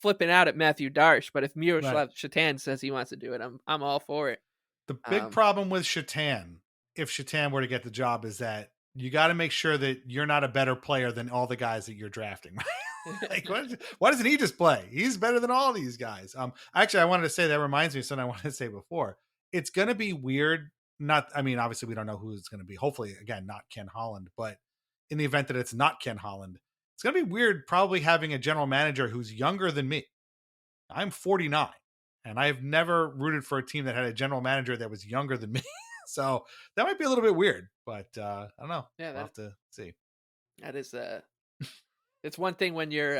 flipping out at Matthew Darsh. But if Miroslav Shatan says he wants to do it, I'm all for it. The big problem with Shatan, if Shatan were to get the job, is that you got to make sure that you're not a better player than all the guys that you're drafting. Why doesn't he just play? He's better than all these guys. Actually, I wanted to say, that reminds me of something I wanted to say before. It's going to be weird. Obviously we don't know who it's going to be. Hopefully, again, not Ken Holland, but in the event that it's not Ken Holland, it's going to be weird probably having a general manager who's younger than me. I'm 49 and I've never rooted for a team that had a general manager that was younger than me. So that might be a little bit weird, but I don't know. Yeah, we'll have to see. That is it's one thing when you're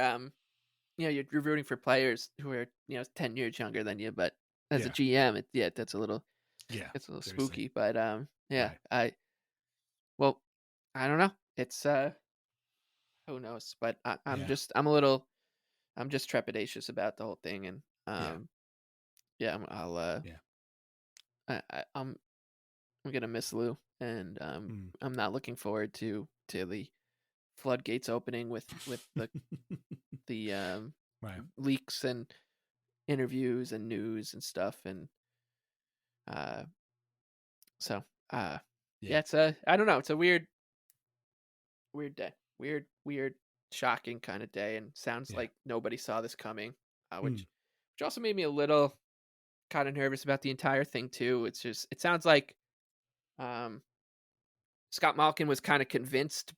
you're rooting for players who are 10 years younger than you, but as a GM, that's a little it's a little spooky. But right. I don't know. It's who knows? But I'm just trepidatious about the whole thing, and I'm gonna miss Lou, and I'm not looking forward to the floodgates opening with the leaks and interviews and news and stuff, and it's I don't know, it's a weird day, weird shocking kind of day, and sounds like nobody saw this coming, which also made me a little kind of nervous about the entire thing too. It sounds like Scott Malkin was kind of convinced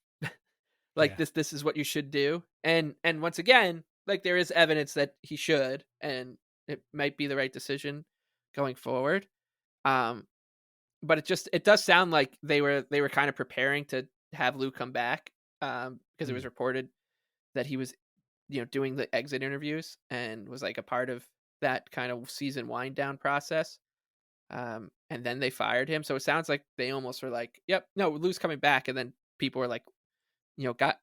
Like this is what you should do. And once again, like there is evidence that he should, and it might be the right decision going forward. But it does sound like they were kind of preparing to have Lou come back, because it was reported that he was, doing the exit interviews and was like a part of that kind of season wind down process. And then they fired him. So it sounds like they almost were like, "Yep, no, Lou's coming back." And then people were like, got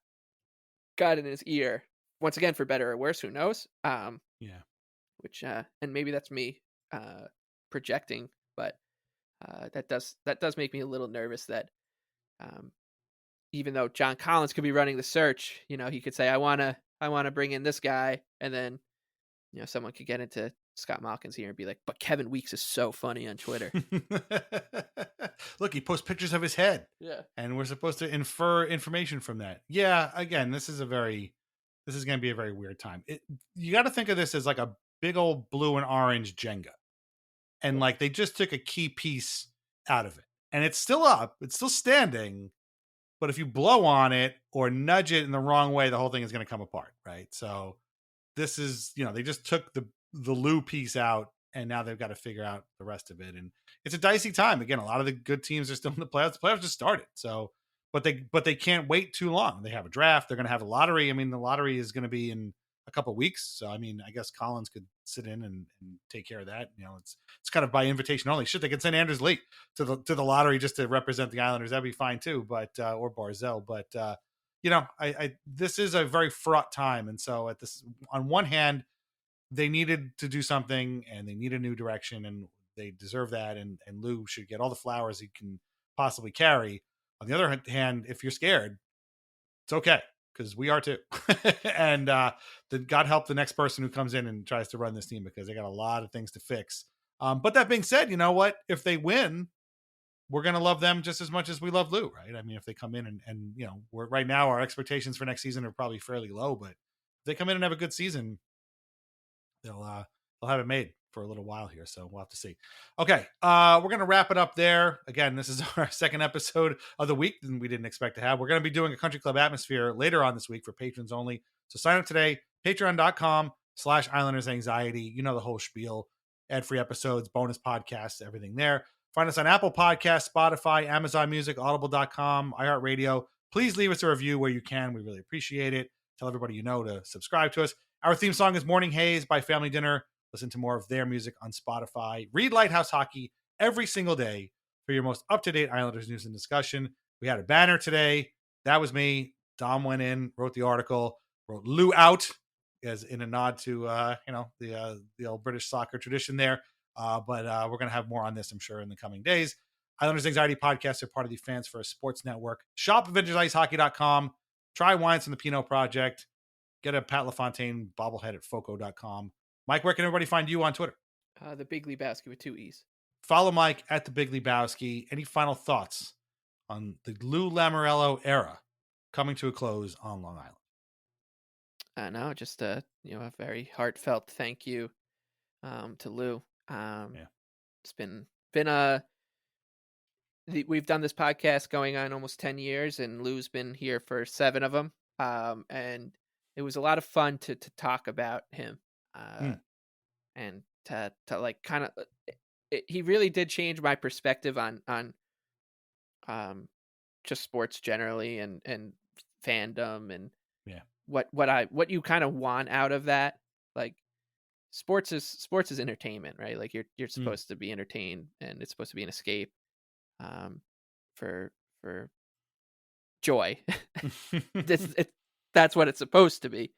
in his ear once again, for better or worse, who knows? Which and maybe that's me projecting, but that does make me a little nervous that even though John Collins could be running the search, he could say, I want to bring in this guy, and then someone could get into Scott Malkin's ear and be like, but Kevin Weeks is so funny on Twitter. Look, he posts pictures of his head. Yeah. And we're supposed to infer information from that. Yeah, again, this is going to be a very weird time. You got to think of this as like a big old blue and orange Jenga. And like they just took a key piece out of it. And it's still up, it's still standing, but if you blow on it or nudge it in the wrong way, the whole thing is going to come apart, right? So this is, they just took the Lou piece out, and now they've got to figure out the rest of it. And it's a dicey time. Again, a lot of the good teams are still in the playoffs. The playoffs just started. So, but they can't wait too long. They have a draft. They're going to have a lottery. I mean, the lottery is going to be in a couple of weeks. So, I mean, I guess Collins could sit in and take care of that. It's kind of by invitation only. Shit, they could send Anders Lee to the lottery just to represent the Islanders. That'd be fine too. But or Barzell. But this is a very fraught time. And so on one hand, they needed to do something and they need a new direction, and they deserve that. And Lou should get all the flowers he can possibly carry. On the other hand, if you're scared, it's okay, because we are too. And God help the next person who comes in and tries to run this team, because they got a lot of things to fix. But that being said, you know what? If they win, we're going to love them just as much as we love Lou, right? I mean, if they come in and we're right now, our expectations for next season are probably fairly low, but if they come in and have a good season, they'll have it made for a little while here. So we'll have to see. Okay. We're going to wrap it up there. Again, this is our second episode of the week that we didn't expect to have. We're going to be doing a Country Club Atmosphere later on this week for patrons only. So sign up today, patreon.com/Islanders Anxiety. You know the whole spiel, ad-free episodes, bonus podcasts, everything there. Find us on Apple Podcasts, Spotify, Amazon Music, audible.com, iHeartRadio. Please leave us a review where you can. We really appreciate it. Tell everybody you know to subscribe to us. Our theme song is Morning Haze by Family Dinner. Listen to more of their music on Spotify. Read Lighthouse Hockey every single day for your most up-to-date Islanders news and discussion. We had a banner today. That was me. Dom went in, wrote the article, wrote Lou out, as in a nod to the old British soccer tradition there. But we're going to have more on this, I'm sure, in the coming days. Islanders Anxiety podcasts are part of the Fans First Sports Network. Shop at VintageIceHockey.com. Try wines from the Pinot Project. Get a Pat LaFontaine bobblehead at Foco.com. Mike, where can everybody find you on Twitter? The Big Lebowski with 2 E's. Follow Mike at the Big Lebowski. Any final thoughts on the Lou Lamoriello era coming to a close on Long Island? No, just a very heartfelt thank you to Lou. It's been we've done this podcast going on almost 10 years, and Lou's been here for 7 of them. And it was a lot of fun to talk about him. And to like kind of, he really did change my perspective on just sports generally and fandom and what you kind of want out of that. Like sports is entertainment, right? Like you're supposed to be entertained, and it's supposed to be an escape for joy. That's what it's supposed to be.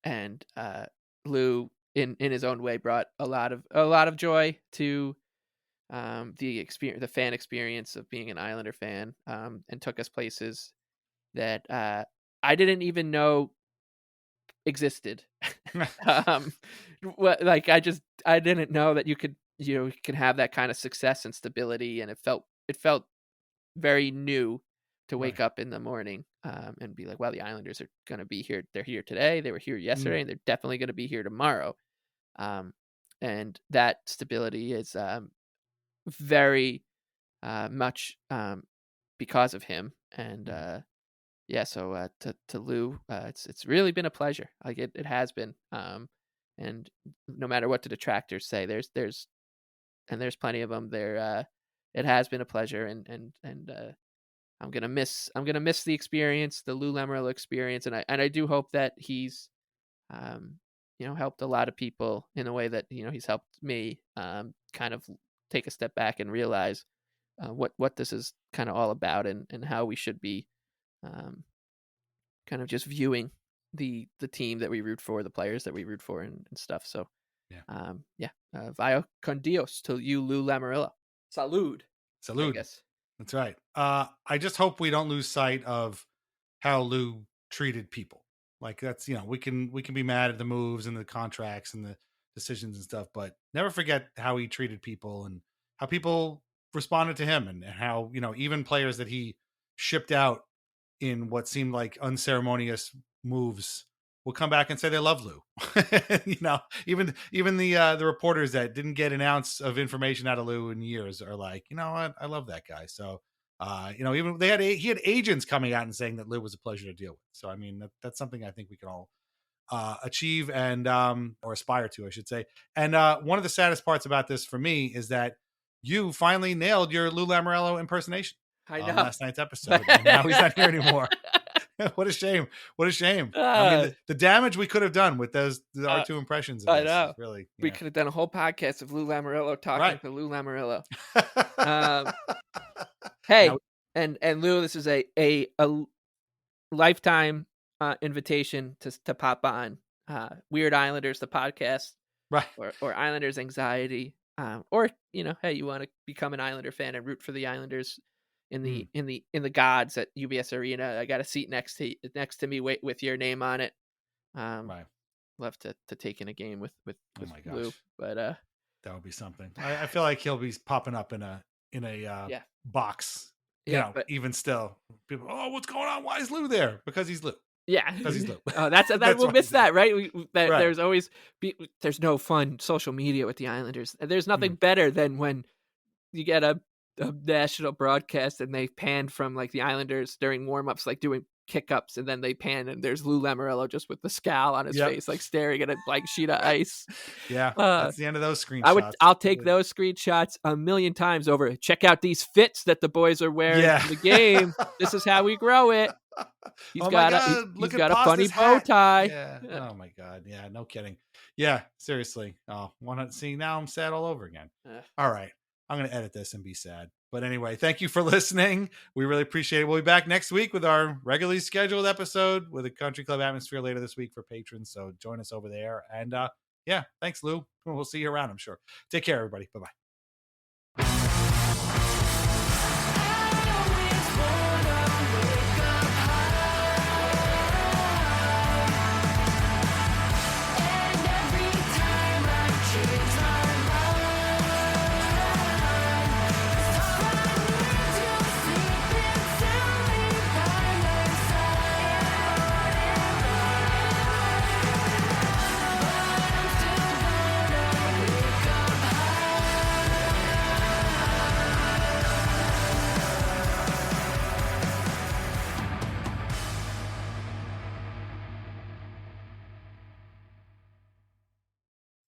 And Lou in his own way brought a lot of joy to the fan experience of being an Islander fan, and took us places that I didn't even know existed. Like I didn't know that you can have that kind of success and stability, and it felt very new to wake up in the morning and be like, wow, the Islanders are going to be here. They're here today. They were here yesterday, and they're definitely going to be here tomorrow. And that stability is very much because of him. And yeah, so to Lou, it's really been a pleasure. Like it has been. And no matter what the detractors say, there's plenty of them. It has been a pleasure, and I'm gonna miss the experience, the Lou Lamoriello experience, and I do hope that he's helped a lot of people in a way that he's helped me kind of take a step back and realize what this is kind of all about, and how we should be kind of just viewing the team that we root for, the players that we root for, and stuff. So vaya con Dios to you, Lou Lamoriello. Salud. Salud. I guess. That's right. I just hope we don't lose sight of how Lou treated people. Like that's, we can be mad at the moves and the contracts and the decisions and stuff, but never forget how he treated people and how people responded to him, and how, even players that he shipped out in what seemed like unceremonious moves will come back and say they love Lou. Even the reporters that didn't get an ounce of information out of Lou in years are like, you know what, I love that guy. So, even he had agents coming out and saying that Lou was a pleasure to deal with. So, I mean, that's something I think we can all achieve and or aspire to, I should say. And one of the saddest parts about this for me is that you finally nailed your Lou Lamoriello impersonation. I know. On last night's episode. And now he's not here anymore. What a shame. What a shame. I mean, the damage we could have done with our two impressions of I this know. is really, we could have done a whole podcast of Lou Lamoriello talking to Lou Lamoriello. Hey, now, and Lou, this is a lifetime invitation to pop on Weird Islanders, the podcast, right? Or Islanders Anxiety, or hey, you want to become an Islander fan and root for the Islanders in the gods at UBS Arena. I got a seat next to me with your name on it. Right. Love to take in a game with oh my gosh. Lou, but that would be something. I feel like he'll be popping up in a box. But even still, people, what's going on? Why is Lou there? Because he's Lou. Yeah, because he's Lou. That's we'll miss that, right? There's always there's no fun social media with the Islanders. There's nothing better than when you get a national broadcast and they pan from like the Islanders during warm-ups, like doing kick-ups, and then they pan and there's Lou Lamoriello just with the scowl on his face, like staring at a blank sheet of ice. That's the end of those screenshots. I'll take those screenshots a million times over. Check out these fits that the boys are wearing in the game. This is how we grow it. He's got a funny bow tie. Yeah. Oh my God. Yeah, no kidding. Yeah, seriously. Oh, see, now I'm sad all over again. All right. I'm going to edit this and be sad. But anyway, thank you for listening. We really appreciate it. We'll be back next week with our regularly scheduled episode with a country club atmosphere later this week for patrons. So join us over there. And thanks, Lou. We'll see you around, I'm sure. Take care, everybody. Bye-bye.